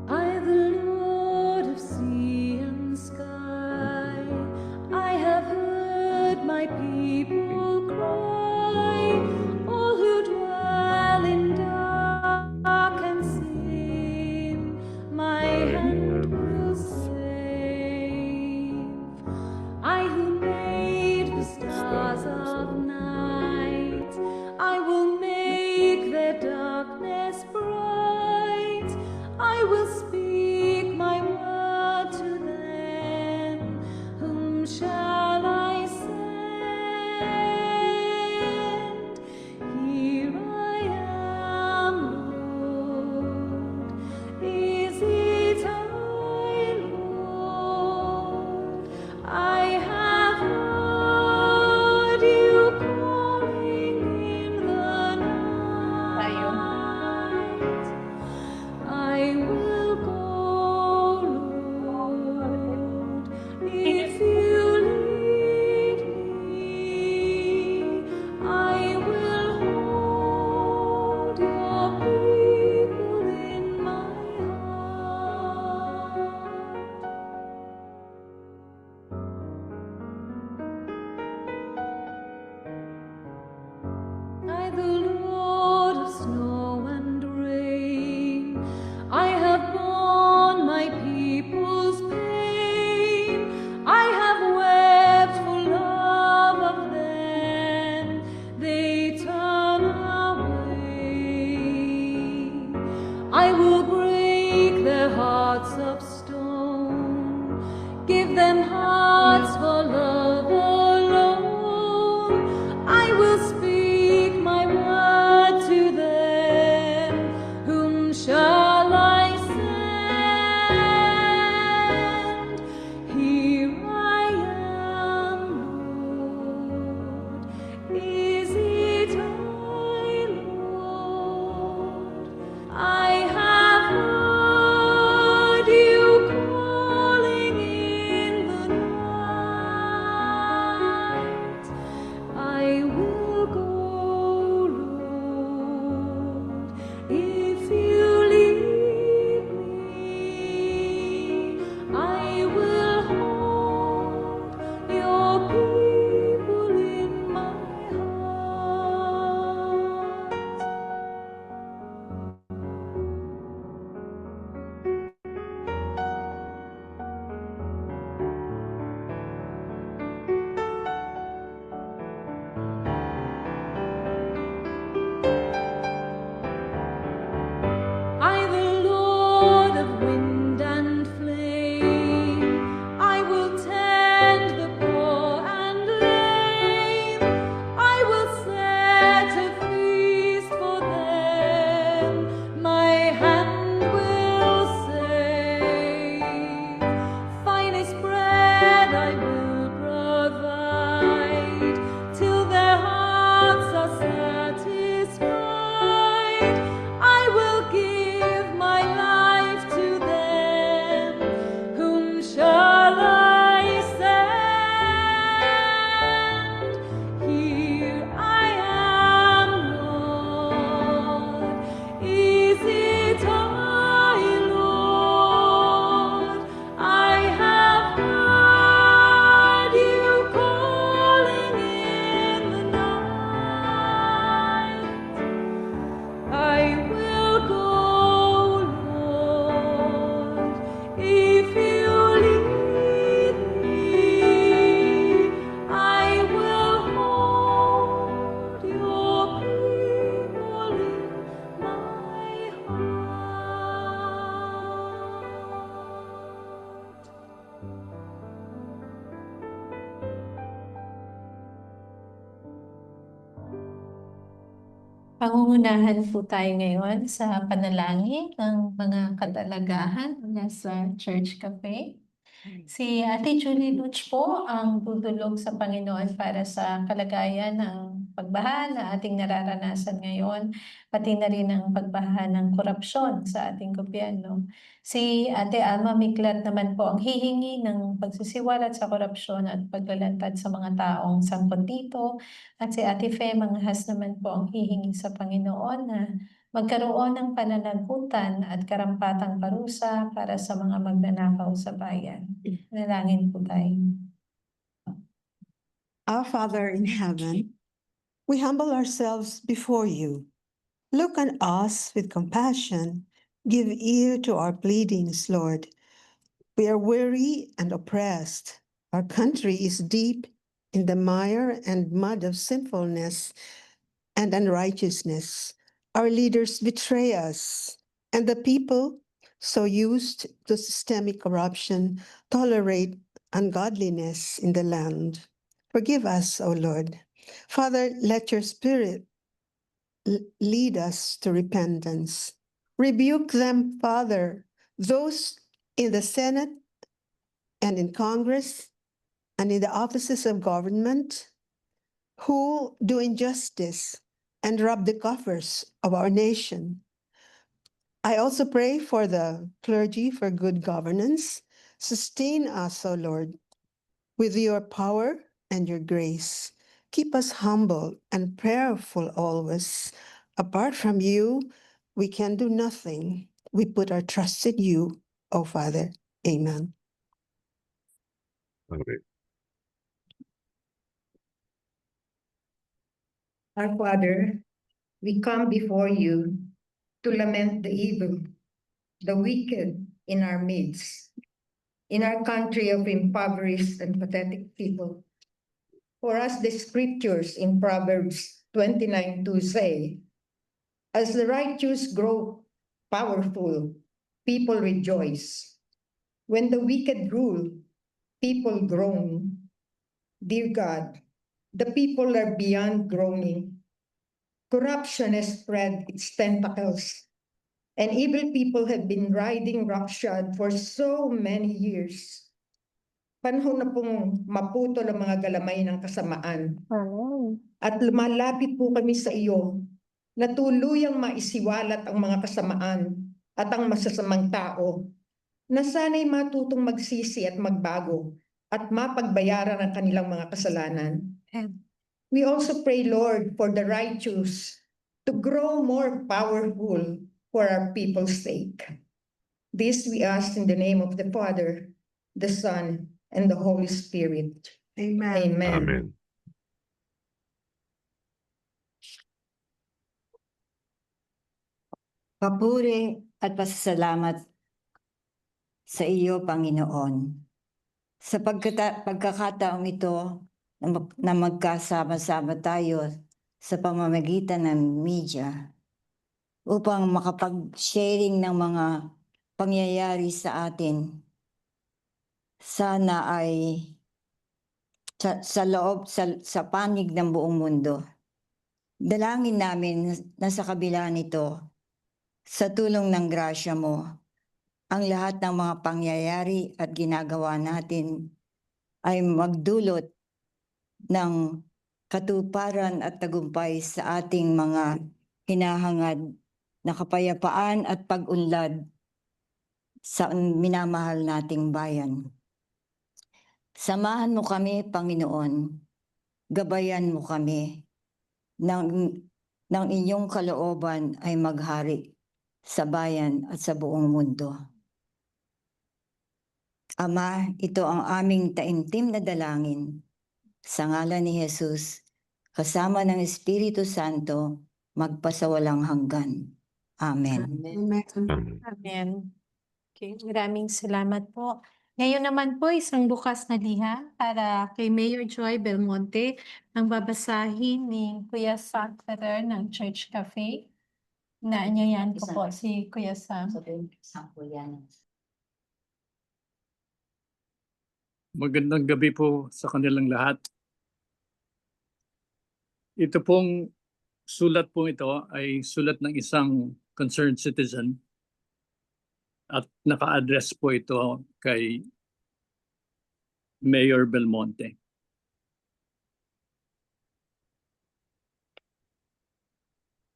I, the Lord of sea and sky, I have heard my people cry, all who dwell in dark and sin, my hand will save. I who made the stars of night, I will make their darkness bright. I will speak my word to them. Whom shall I send? Here I am, Lord. Is it I, Lord? I have heard you calling in the night. I will go, Lord, if you lead me. I will hold your people in my heart. I, the Lord of snow and rain, I have borne my people's pain. I have wept for love of them. They turn away. I will break their hearts of stone, give them hearts for love alone. I will speak my word to them. Whom shall I send? Here I am, Lord. Is it I, Lord? I have heard you calling in the night. Pangungunahan po tayo ngayon sa panalangin ng mga kadalagahan mula sa Church Cafe. Si Ate Julie Luch po ang dudulog sa Panginoon para sa kalagayan ng pagbaha na ating nararanasan ngayon, pati na rin ang pagbaha ng korupsyon sa ating gobyerno. Si Ate Alma Miklat naman po ang hihingi ng pagsisiwalat sa korupsyon at paglalantad sa mga taong sangkot dito. At si Ate Fe Manghas naman po ang hihingi sa Panginoon na magkaroon ng pananagutan at karampatang parusa para sa mga magnanakaw sa bayan. Nalangin po tayo. Our Father in heaven, we humble ourselves before you. Look on us with compassion. Give ear to our pleadings, Lord. We are weary and oppressed. Our country is deep in the mire and mud of sinfulness and unrighteousness. Our leaders betray us, and the people, so used to systemic corruption, tolerate ungodliness in the land. Forgive us, O Lord. Father, let your Spirit lead us to repentance. Rebuke them, Father, those in the Senate and in Congress and in the offices of government who do injustice and rob the coffers of our nation. I also pray for the clergy for good governance. Sustain us, O Lord, with your power and your grace. Keep us humble and prayerful always. Apart from you, we can do nothing. We put our trust in you, O Father. Amen. Amen. Our Father, we come before you to lament the evil, the wicked in our midst, in our country of impoverished and pathetic people. For us, the scriptures in Proverbs 29:2 say, as the righteous grow powerful, people rejoice. When the wicked rule, people groan. Dear God, the people are beyond groaning. Corruption has spread its tentacles, and evil people have been riding roughshod for so many years. Panahon na pong maputol ang mga galamay ng kasamaan. At lumalapit po kami sa iyo na tuluyang maisiwalat ang mga kasamaan at ang masasamang tao na sana'y matutong magsisi at magbago at mapagbayaran ang kanilang mga kasalanan. We also pray, Lord, for the righteous to grow more powerful for our people's sake. This we ask in the name of the Father, the Son, and the Holy Spirit. Amen. Amen. Amen. Papuri at pasasalamat sa iyo, Panginoon. Sa pagkakataong ito na magkasama-sama tayo sa pamamagitan ng media upang makapag-sharing ng mga pangyayari sa atin. Sana ay sa panig ng buong mundo. Dalangin namin na sa kabila nito, sa tulong ng grasya mo, ang lahat ng mga pangyayari at ginagawa natin ay magdulot ng katuparan at tagumpay sa ating mga hinahangad na kapayapaan at pag-unlad sa minamahal nating bayan. Samahan mo kami, Panginoon. Gabayan mo kami ng inyong kalooban ay maghari sa bayan at sa buong mundo. Ama, ito ang aming taimtim na dalangin. Sa ngalan ni Jesus, kasama ng Espiritu Santo, magpasawalang hanggan. Amen. Amen. Okay, maraming salamat po. Ngayon naman po, isang bukas na liha para kay Mayor Joy Belmonte ang babasahin ni Kuya Sam Ferrer ng Church Cafe. Naanyayan ko po si Kuya Sam. Magandang gabi po sa kanilang lahat. Ito pong sulat po ito ay sulat ng isang concerned citizen at naka-address po ito kay Mayor Belmonte.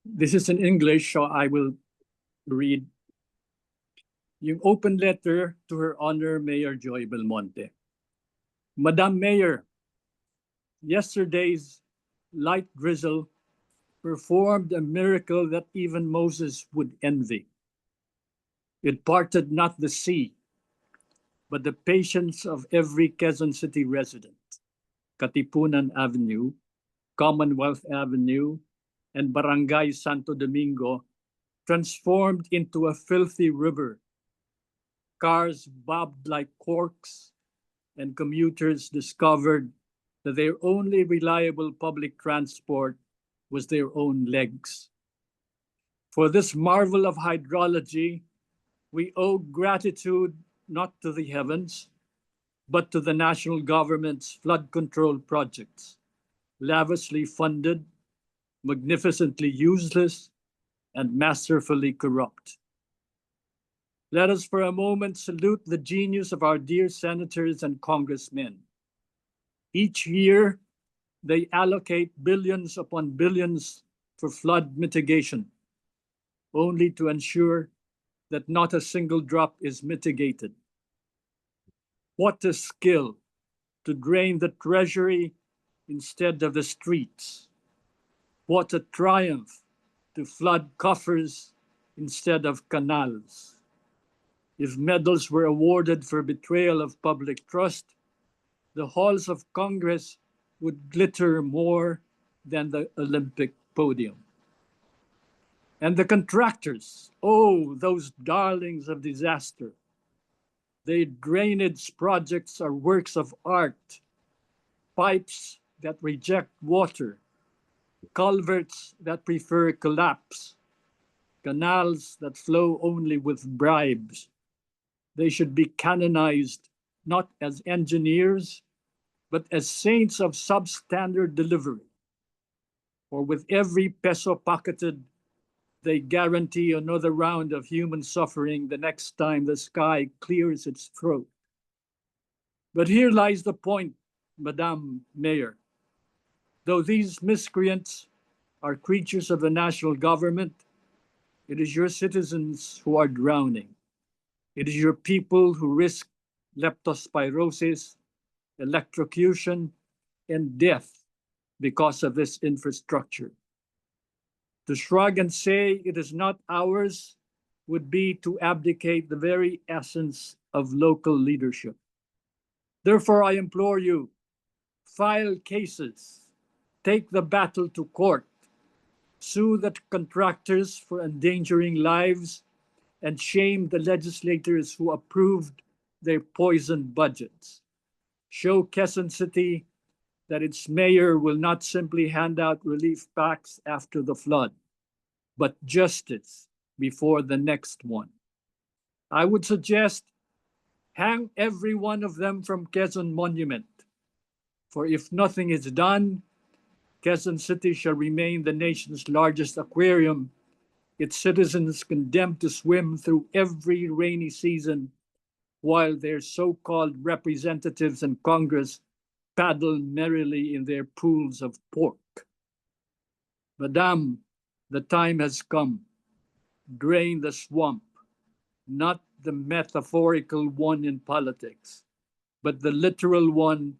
This is in English, so I will read yung open letter to Her Honor Mayor Joy Belmonte. Madam Mayor, yesterday's light drizzle performed a miracle that even Moses would envy. It parted not the sea, but the patience of every Quezon City resident. Katipunan Avenue, Commonwealth Avenue, and Barangay Santo Domingo transformed into a filthy river. Cars bobbed like corks, and commuters discovered that their only reliable public transport was their own legs. For this marvel of hydrology, we owe gratitude not to the heavens, but to the national government's flood control projects, lavishly funded, magnificently useless, and masterfully corrupt. Let us for a moment salute the genius of our dear senators and congressmen. Each year, they allocate billions upon billions for flood mitigation, only to ensure that not a single drop is mitigated. What a skill to drain the treasury instead of the streets. What a triumph to flood coffers instead of canals. If medals were awarded for betrayal of public trust, the halls of Congress would glitter more than the Olympic podium. And the contractors, oh, those darlings of disaster. Their drainage projects are works of art, pipes that reject water, culverts that prefer collapse, canals that flow only with bribes. They should be canonized not as engineers, but as saints of substandard delivery. For with every peso pocketed, they guarantee another round of human suffering the next time the sky clears its throat. But here lies the point, Madam Mayor. Though these miscreants are creatures of the national government, it is your citizens who are drowning. It is your people who risk leptospirosis, electrocution, and death because of this infrastructure. To shrug and say it is not ours would be to abdicate the very essence of local leadership. Therefore, I implore you, file cases, take the battle to court, sue the contractors for endangering lives, and shame the legislators who approved their poisoned budgets. Show Quezon City that its mayor will not simply hand out relief packs after the flood, but justice before the next one. I would suggest hang every one of them from Quezon Monument, for if nothing is done, Quezon City shall remain the nation's largest aquarium, its citizens condemned to swim through every rainy season, while their so-called representatives in Congress paddle merrily in their pools of pork. Madam, the time has come. Drain the swamp, not the metaphorical one in politics, but the literal one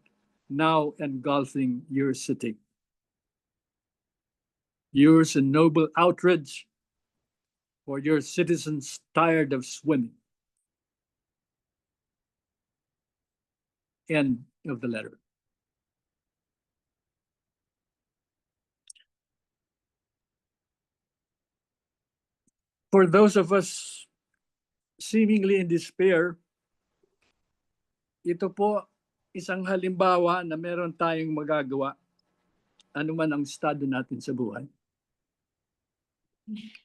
now engulfing your city. Yours in noble outrage, for your citizens tired of swimming. End of the letter. For those of us seemingly in despair, ito po isang halimbawa na meron tayong magagawa anuman ang estado natin sa buhay.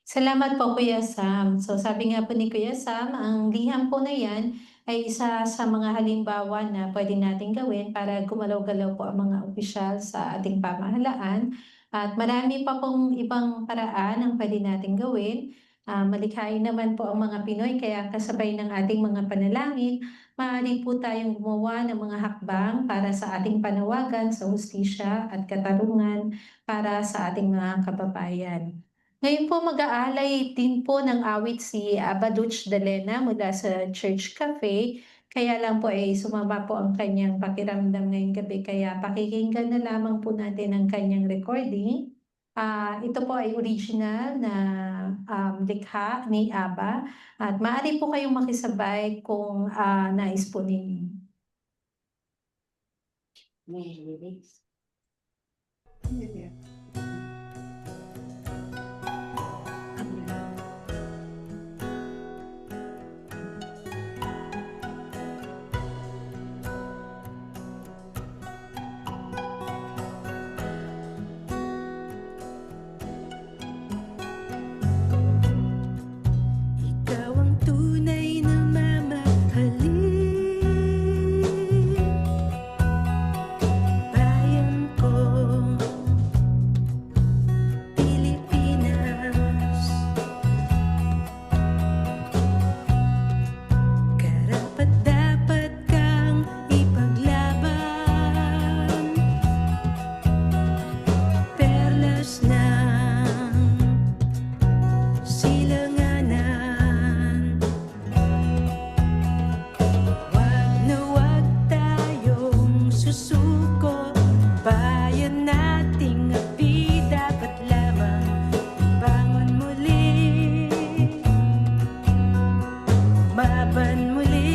Salamat po, Kuya Sam. So sabi nga po ni Kuya Sam, ang liham po na yan ay isa sa mga halimbawa na pwede nating gawin para gumalaw-galaw po ang mga opisyal sa ating pamahalaan At marami pa pong ibang paraan ang pwede nating gawin. Malikhain naman po ang mga Pinoy, kaya kasabay ng ating mga panalangin, maaari po tayong gumawa ng mga hakbang para sa ating panawagan sa hustisya at katarungan para sa ating mga kababayan. Ngayon po mag-aalay din po ng awit si Abaduch Dalena mula sa Church Cafe. Kaya lang po sumama po ang kanyang pakiramdam ngayong gabi, kaya pakikinggan na lamang po natin ang kanyang recording. Ito po ay original na likha ni Aba at maaari po kayong makisabay kung nais po ninyo. May lyrics. Ikaw ang tunay na mamahalin, bayan ko, Pilipinas. Karapat-dapat kang ipaglaban, perlas ng silanganan. Wag na wag tayong susuko, bayan nating api dapat lamang bangon muli, maban muli.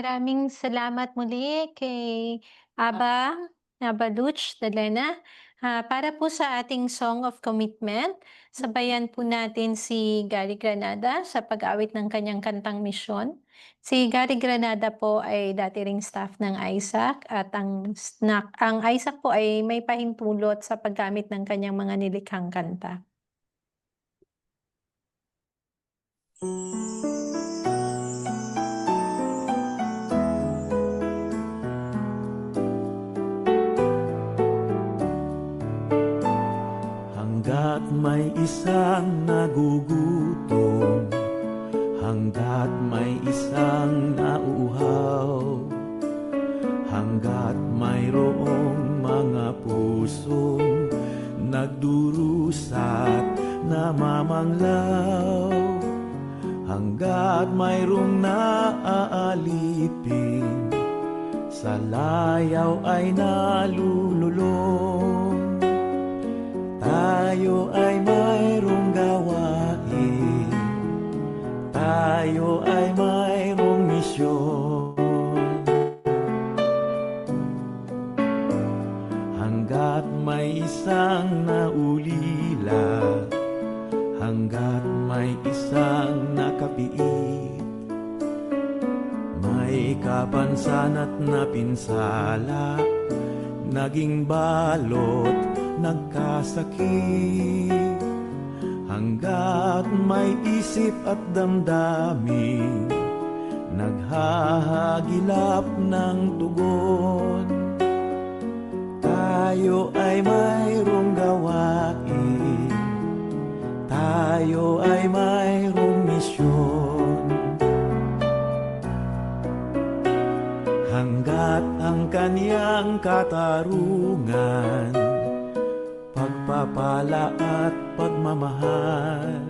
Maraming salamat muli kay Aba Luch Dalena. Para po sa ating Song of Commitment, sabayan po natin si Gary Granada sa pag-awit ng kanyang kantang Misyon. Si Gary Granada po ay dati ring staff ng ISAC at ang ISAC po ay may pahintulot sa paggamit ng kanyang mga nilikhang kanta. Hanggat may isang nagugutom, hanggat may isang nauuhaw, hanggat mayroong mga pusong nagdurusat namamanglaw, hanggat mayroong naaalipin, sa layaw ay nalululong. Tayo ay mayroong gawain, tayo ay mayroong misyon. Hanggat may isang naulila, hanggat may isang nakapiit, may kapansan at napinsala, naging balot, nagkasakit, hanggat may isip at damdamin, naghahagilap ng tugon. Tayo ay mayroong gawain, tayo ay mayroong misyon. Hanggat ang kaniyang katarungan, pagpapala at pagmamahal,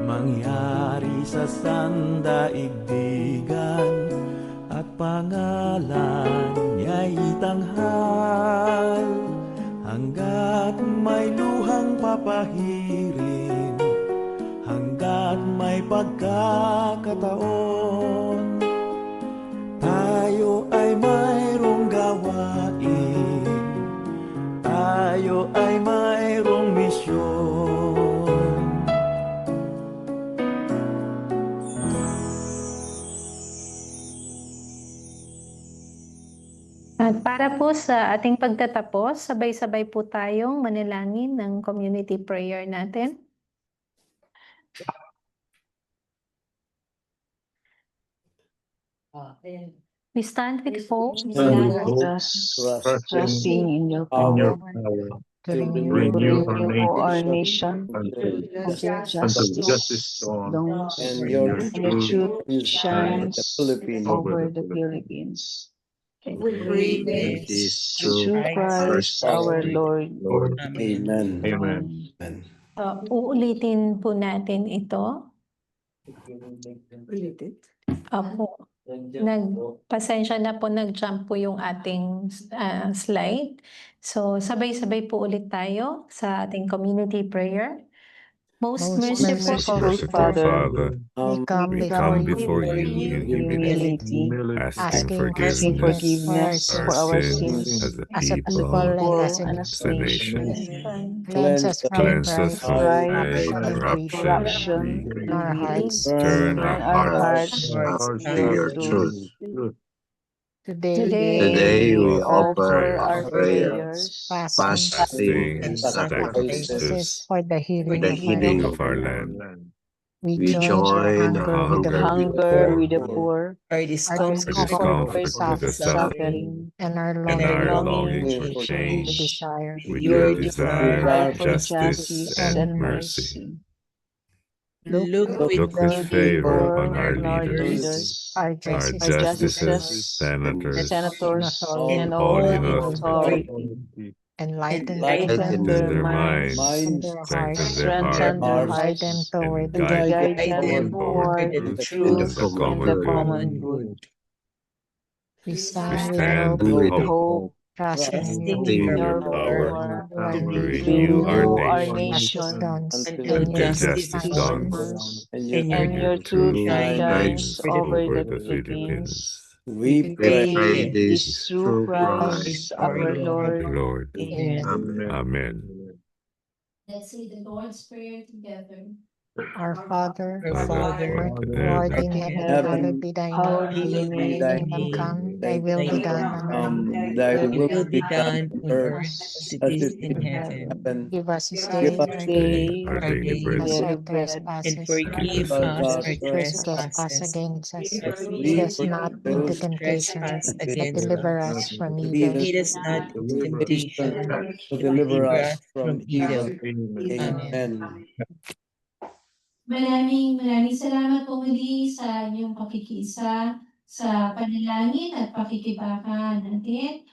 mangyari sa sandaigdigan, at pangalan niya'y itanghal. Hanggat may luhang papahirin, hanggat may pagkakataon, tayo ay mayroong gawain, tayo ay mayroong misyon. At para po sa ating pagtatapos, sabay-sabay po tayong manalangin ng community prayer natin. We stand with hope, trusting in your power to renew our nation until justice dawns and your truth shines over the Philippines. We pray this through Christ our Lord. Amen. Amen. Uulitin po natin ito. Opo. Pasensya na po, nag-jump po yung ating slide. So, sabay-sabay po ulit tayo sa ating community prayer. Most merciful Father, we come before you in humility, asking forgiveness for our sins as a people and as a nation. Cleanse us from pride, corruption in our hearts. Turn our hearts to your truth. Today we offer our prayers, fasting and sacrifices for the healing of our land. We join the the hunger with the poor, our discomfort discomfort with the suffering, and our and our longing longing for change, desire. with your desire for for justice and mercy. Look Look with favor on our leaders, our our justices, justices, senators, and all all in in authority. enlighten their minds, strengthen their hearts, guide them toward and guide them toward toward the truth truth and the common good. We We stand stand with with hope, hope, trusting in in your power one, renew our nation dawns until until justice dawns, and and your your truth truth shines shines over over the the Philippines. Philippines. We Pray pray this through Christ our Lord. Lord, Amen. Amen. Let's say the Lord's Prayer together. Our Father, Our Father, who art in in heaven, heaven, heaven, hallowed be thy Hallowed name. be be thy thy Kingdom name. come, thy thy will be Thy done on earth. thy will will be be done done on on earth earth as it as is it is in in heaven. heaven. Give us this Give day us This our day our our daily bread. us daily our bread, and trespasses, forgive Forgive us us our trespass trespasses, against us. as Lead we us not forgive into those temptation, trespass but against deliver us. us from lead evil. us Lead us not into temptation, to but deliver deliver us us from from evil. evil. Amen. Amen. Maraming salamat po muli sa inyong pakikiisa sa panalangin at pakikibaka natin.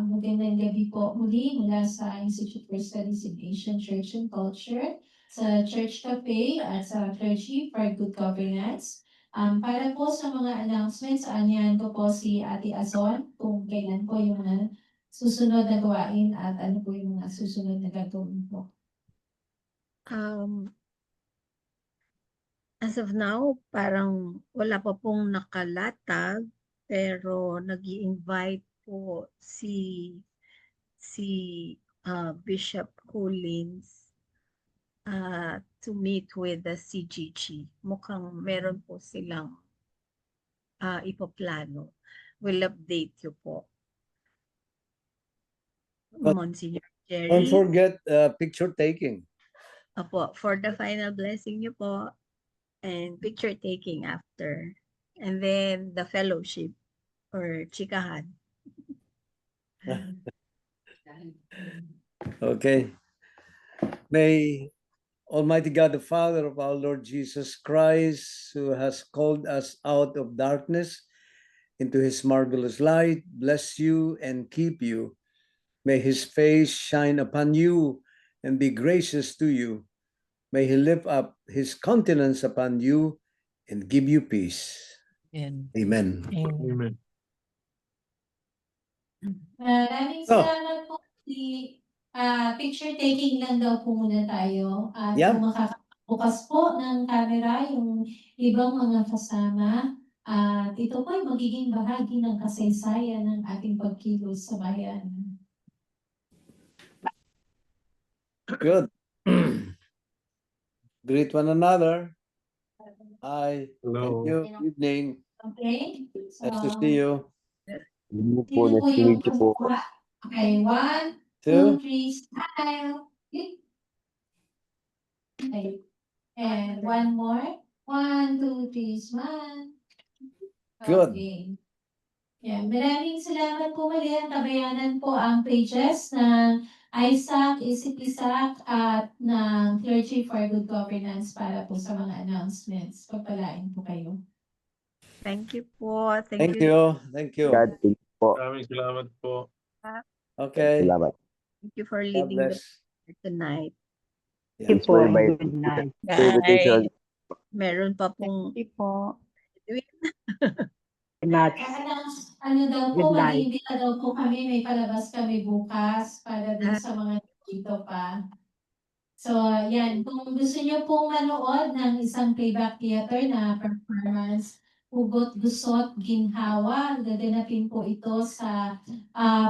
Magandang gabi po muli mula sa Institute for Studies in Asian Church and Culture, sa Church Cafe at sa Clergy for Good Governance. Para po sa mga announcements, aanyahan ko po si Ate Azon kung kailan po yung mga susunod na gawain at ano po yung mga susunod na gagawin po. As of now, parang wala pa pong nakalatag, pero nag-i-invite po si Bishop Collins to meet with the CGG. Mukhang meron po silang ipaplano. We'll update you po. Monsignor Jerry. Don't forget picture taking. Apo, for the final blessing niyo po and picture taking after. And then the fellowship or chikahan. Okay. May Almighty God, the Father of our Lord Jesus Christ, who has called us out of darkness into his marvelous light, bless you and keep you. May his face shine upon you and be gracious to you. May he lift up his countenance upon you and give you peace. Amen. Amen. Maraming salamat po. Picture taking lang daw po muna tayo. At Yeah. kung makakabukas po ng camera yung ibang mga kasama. At ito po ay magiging bahagi ng kasaysayan ng ating pagkilos sa bayan. Good. Greet one another. Hi. Hello. Thank you. Good evening. Okay? Nice to see you. Ito po yung pagbuka. Okay, 1, 2, 3, smile. Okay. And one more. 1, 2, 3, smile. Good. Okay. Yan. Maraming salamat po muli. Ang tabayanan po ang pages ng Isaac, Isip-Isaac at ng Clergy for Good Governance para po sa mga announcements. Pagpalain po kayo. Thank you po. Thank you. Thank you. Maraming salamat po. Okay. Thank you for God leading the bless. prayer tonight. Thank you po. Good night. Bye. Meron pa pong I-announce, ano daw po, mag-iimbita daw po kami, may palabas kami bukas para dun sa mga dito pa. So, yan. Kung gusto niyo pong manood ng isang playback theater na performance, Hugot, Gusot, Ginhawa, gaganapin po ito sa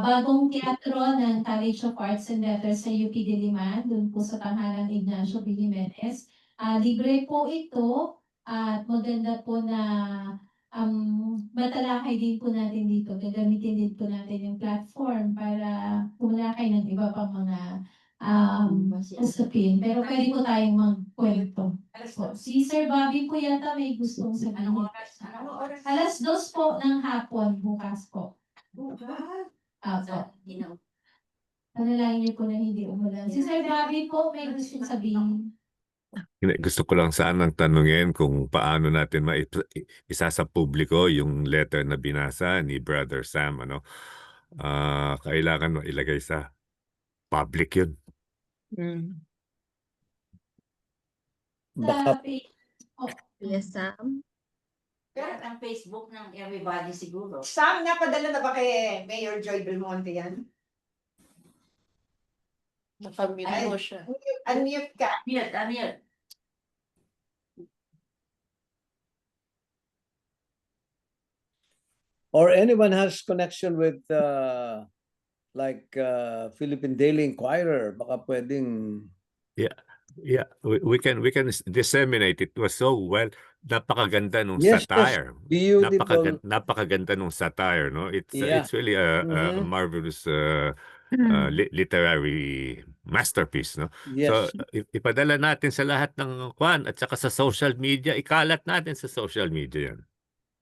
bagong teatro ng College of Arts and Letters sa UP Diliman, dun po sa tanghalang Ignacio B. Jimenez. Libre po ito at maganda po na matalakay din po natin dito. Gagamitin din po natin yung platform para pumalakay ng iba pang mga usapin. Pero pwede po tayong magkwento. So, si Sir Bobby po yata may gustong sabihin. Alas 2 po ng hapon, bukas po. Panalangin niyo po na hindi umulan. Si Sir Bobby po may gustong sabihin. Gusto ko lang sanang tanungin kung paano natin isa sa publiko yung letter na binasa ni Brother Sam. Kailangan ilagay sa public yun. Baka yes, Sam. Pero ang Facebook ng everybody siguro. Sam, napadala na ba kay Mayor Joy Belmonte yan? Nakamute mo siya. Unmute ka. Unmute. Or anyone has connection with like Philippine Daily Inquirer, baka pwedeng Yeah, we can disseminate. It was so well. Napakaganda nung Yes, yes, satire. beautiful. Napakaganda nung satire, no? It's Yeah. it's really a Mhm. marvelous literary masterpiece, no? So Yes. ipadala natin sa lahat ng kwan at saka sa social media, ikalat natin sa social media yan.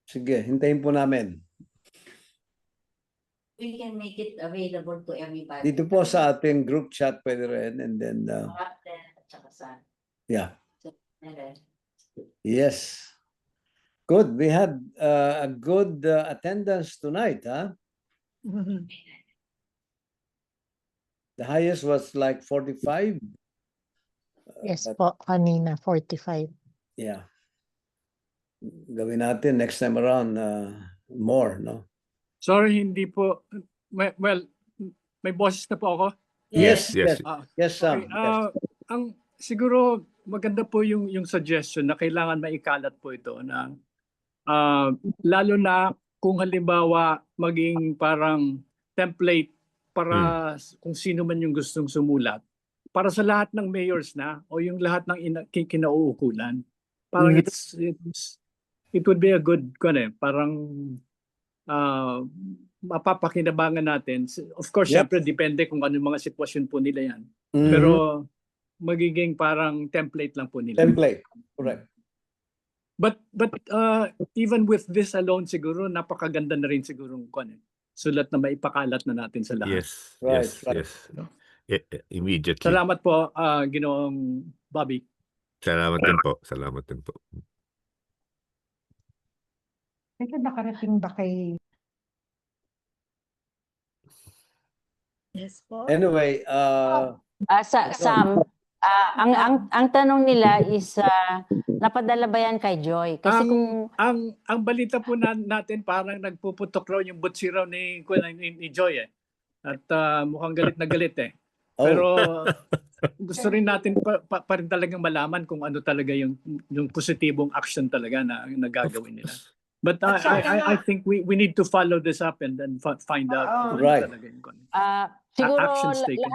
Sige, hintayin po namin. We can make it available to everybody. Dito po sa ating group chat pwede rin, and then At saka sa yeah. Yes. Good. We had a good attendance tonight, huh? The highest was like 45. Yes po, kanina 45. Yeah. Gawin natin next time around more, no? Sorry, hindi po. Well, may boses na po ako. Yes, Yes. yes. Ah, Yes, Sam. okay. Ang siguro maganda po yung suggestion na kailangan maikalat po ito na lalo na kung halimbawa maging parang template para kung sino man yung gustong sumulat para sa lahat ng mayors na o yung lahat ng kinauukulan. Parang it would be a good parang mapapakinabangan natin. Of course, Yep. syempre depende kung ano yung mga sitwasyon po nila yan. Mhm. Pero magiging parang template lang po nila. Template, correct. But even with this alone siguro napakaganda na rin siguro sulat na maipakalat na natin sa lahat. Yes. Right, yes. right. Yes. Immediately. Salamat po Ginoong Bobby. Salamat din po. Salamat din po. Teka, nakarating ba kay... Yes po. Anyway, Sam, ang tanong nila is napadala ba yan kay Joy? Kasi ang balita po natin parang nagpuputok raw yung butsi raw ni Joy At mukhang galit na galit Pero gusto rin natin pa rin talagang malaman kung ano talaga yung positibong action talaga na gagawin nila. But I think we need to follow this up and then find out kung ano Right. talaga yung siguro actions taken.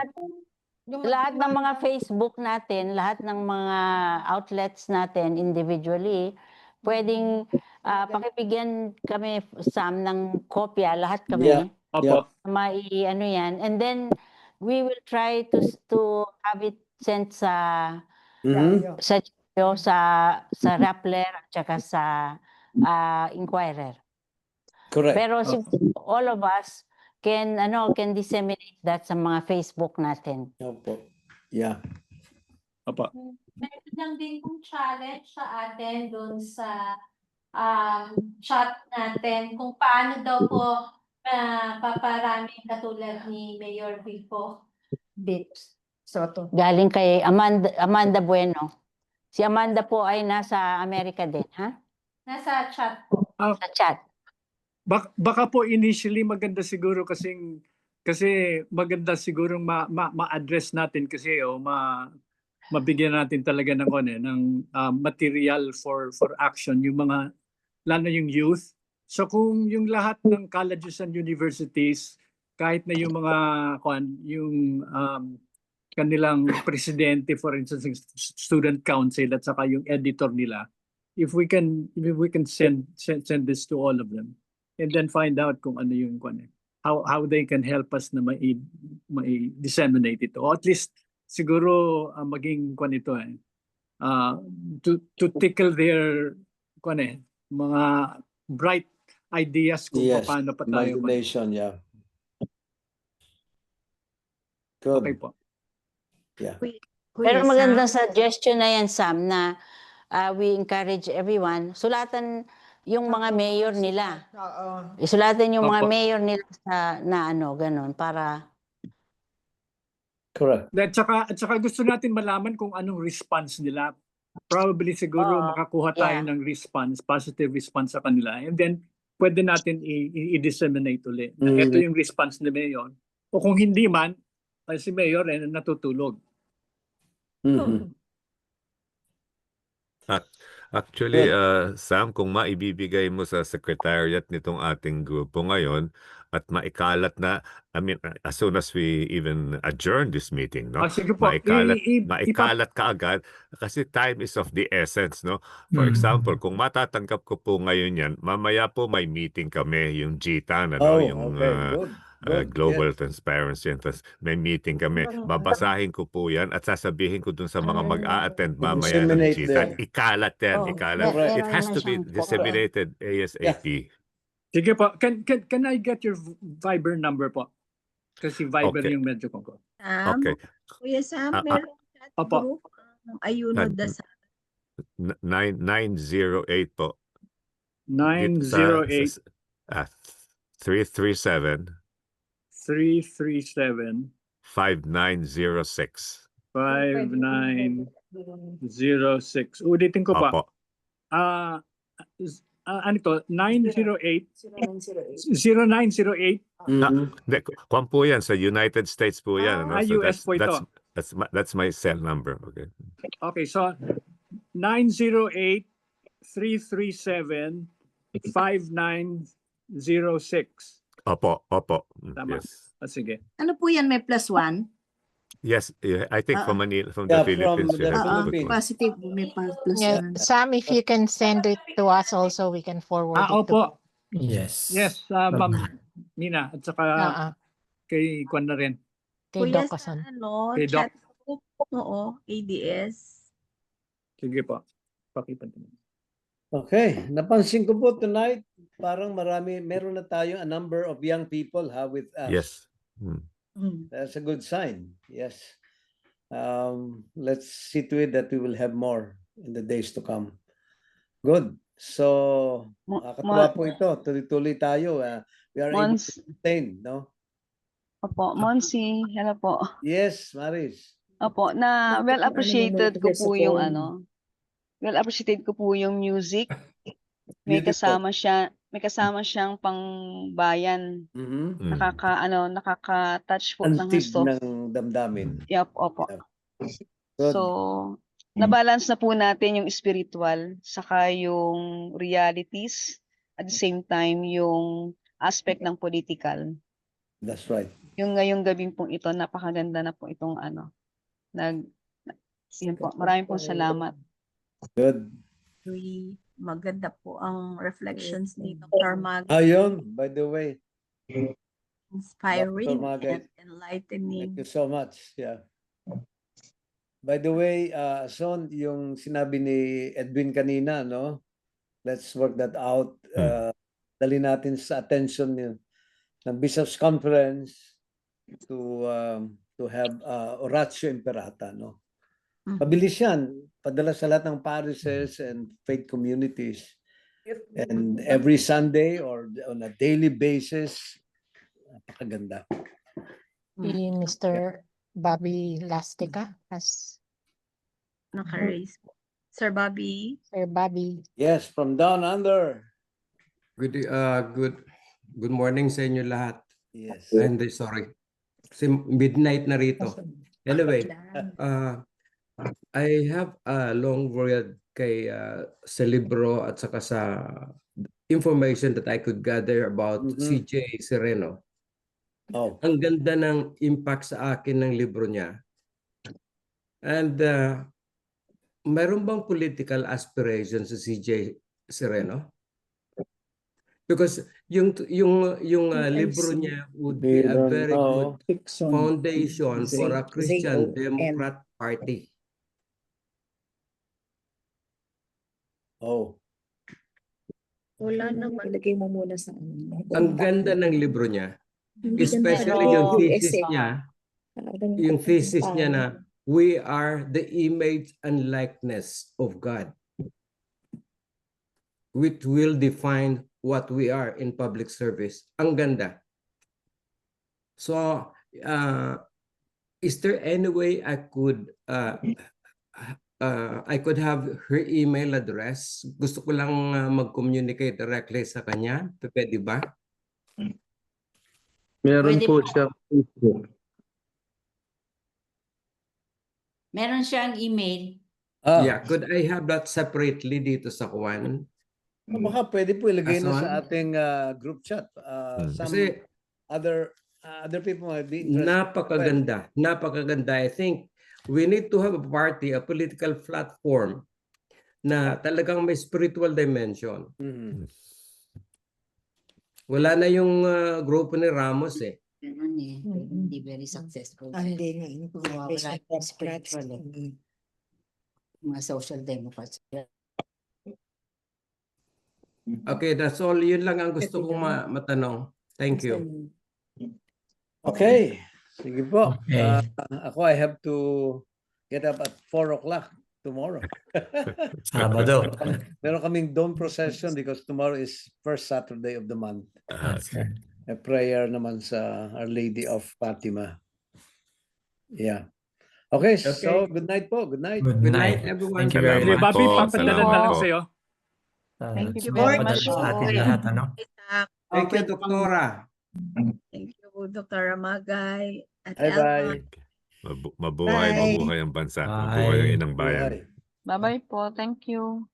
lahat ng mga Facebook natin, lahat ng mga outlets natin individually, pwedeng pakibigyan kami, Sam, ng kopya, lahat kami. Yeah. Opo. Ano yan. And then we will try to have it sent sa sa Rappler at saka sa Inquirer. Correct. Pero all of us can disseminate that sa mga Facebook natin. Opo. Yeah. Opo. Meron lang din kung challenge sa atin doon sa chat natin kung paano daw po paparaming katulad ni Mayor Vico Soto. Galing kay Amanda Bueno. Si Amanda po ay nasa Amerika din, ha? Nasa chat po. Sa chat. Baka po initially maganda siguro kasi maganda siguro ma-address natin kasi mabigyan natin talaga ng material for action yung mga lalo yung youth. So kung yung lahat ng colleges and universities kahit na yung mga kanilang presidente, for instance, student council at saka yung editor nila, if we can send this to all of them and then find out kung ano yung how they can help us na disseminate ito, or at least siguro maging to tickle their mga bright ideas kung paano pa tayo. Imagination, yeah. Good. Okay po. Yeah. Pero magandang suggestion na yan, Sam, na we encourage everyone, sulatan yung mga mayor nila. Isulatan yung mga mayor nila na ganun, para... Correct. At saka gusto natin malaman kung anong response nila. Probably siguro makakuha tayo ng response, positive response sa kanila. And then, pwede natin i-disseminate ulit. Ito yung response ni Mayor. O kung hindi man, si Mayor natutulog. Mhm. Actually, Sam, kung maibibigay mo sa secretariat nitong ating grupo ngayon at maikalat na, I mean, as soon as we even adjourn this meeting, no? Sige po. Maikalat ka agad kasi time is of the essence, no? For example, kung matatanggap ko po ngayon yan, mamaya po may meeting kami, yung GTAN, ano, yung Good. Global Transparency, and may meeting kami. Babasahin ko po yan at sasabihin ko dun sa mga mag-a-attend mamaya ng Disseminate GTAN. there. Ikalat yan, ikalat. Correct. It has to be disseminated ASAP. Sige po. Can I get your Viber number po? Kasi Viber Okay. yung medyo ko. Sam, Okay. Kuya Sam, meron chat Opo. group ang Ayuno Dasal. 908 po. 908 337 337 5906. 5906. Ulitin ko pa. Opo. Ano to? 908 0908 Hindi, kwan po yan sa United States po yan. Ano? So US po ito. That's my cell number. Okay. Okay, so 908 337 5906. Opo. Tama. Yes. Sige. Ano po yan? May +1? Yes, I think from the Yeah, Philippines. from the you have to put Philippines. one. Positive, may Yeah, +1. Sam, if you can send it to us also, we can forward it to. Opo. Yes. Yes, Ma'am Nina. At saka kay Kwan na rin. Kay Kuya Doc Kasan. sa ano, Kay Doc. chat group, oo, ADS. Sige po. Pakita mo. Okay, napansin ko po tonight, parang meron na tayong a number of young people with us. Yes. That's a good sign. Yes. Let's see to it that we will have more in the days to come. Good. So, nakakatuwa po ito. Tuloy-tuloy tayo. We are able to sustain, no? Opo, Monsi, hello po. Yes, Maris. Opo, well appreciated ko po yung well appreciated ko po yung music. May kasama siyang pangbayan. Nakaka-touch po ng Antig gusto. ng damdamin. Yup, opo. Good. So, na-balance na po natin yung spiritual saka yung realities at the same time yung aspect ng political. That's right. Yung ngayong gabing pong ito, napakaganda na po itong yun po. Maraming pong salamat. Good. Maganda po ang reflections ni Dr. Mag. Ayun, by the way. Inspiring Dr. Magay. and enlightening. Thank you so much. Yeah. By the way, Son, yung sinabi ni Edwin kanina, no? Let's work that out. Dali natin sa attention ng Bishops' Conference to have Oratio Imperata, no? Mabilis yan. Padala sa lahat ng parishes and faith communities. And every Sunday or on a daily basis, napakaganda. Mr. Bobby Lastica has naka-raise po. Sir Bobby. Sir Bobby. Yes, from down under. Good morning sa inyo lahat. Yes. And sorry. Kasi midnight na rito. Anyway, I have a long word kay sa libro at saka sa information that I could gather about CJ Sereno. Ang ganda ng impact sa akin ng libro niya. And mayroon bang political aspiration sa CJ Sereno? Because yung libro niya would be a very good foundation for a Christian Democrat Party. Wala naman. Ilagay mo muna sa Ang ganda ng libro niya. Especially yung thesis niya. Yung thesis niya na we are the image and likeness of God, which will define what we are in public service. Ang ganda. So, is there any way I could have her email address? Gusto ko lang mag-communicate directly sa kanya. Pwede ba? Meron po siya Facebook. Meron siyang email. Yeah, could I have that separately dito sa Kwan? Baka pwede po ilagay na sa Ason? ating group chat. Some Kasi other people might be interested. napakaganda, napakaganda. I think we need to have a party, a political platform na talagang may spiritual dimension. Wala na yung grupo ni Ramos eh. Hindi very successful. Hindi nga. Wala yung spiritual eh. Mga social democrats. Okay, that's all. Yun lang ang gusto kong matanong. Thank you. Okay. Sige po. Okay. Ako, I have to get up at 4 o'clock tomorrow. Sabado. Meron kaming dawn procession because tomorrow is first Saturday of the month. Okay. A prayer naman sa Our Lady of Fatima. Yeah. Okay, so good night po. Good night. Good night, everyone. Thank you very much. Bobby, po. papadala Salamat na lang po. sa'yo. Thank you very much Papadala sa po. atin lahat, ano? Thank you, Doktora. Thank you, Dr. Ramagay. At Bye-bye. Mabuhay, Bye. mabuhay ang bansa. Mabuhay ang inang bayan. Bye-bye po. Thank you.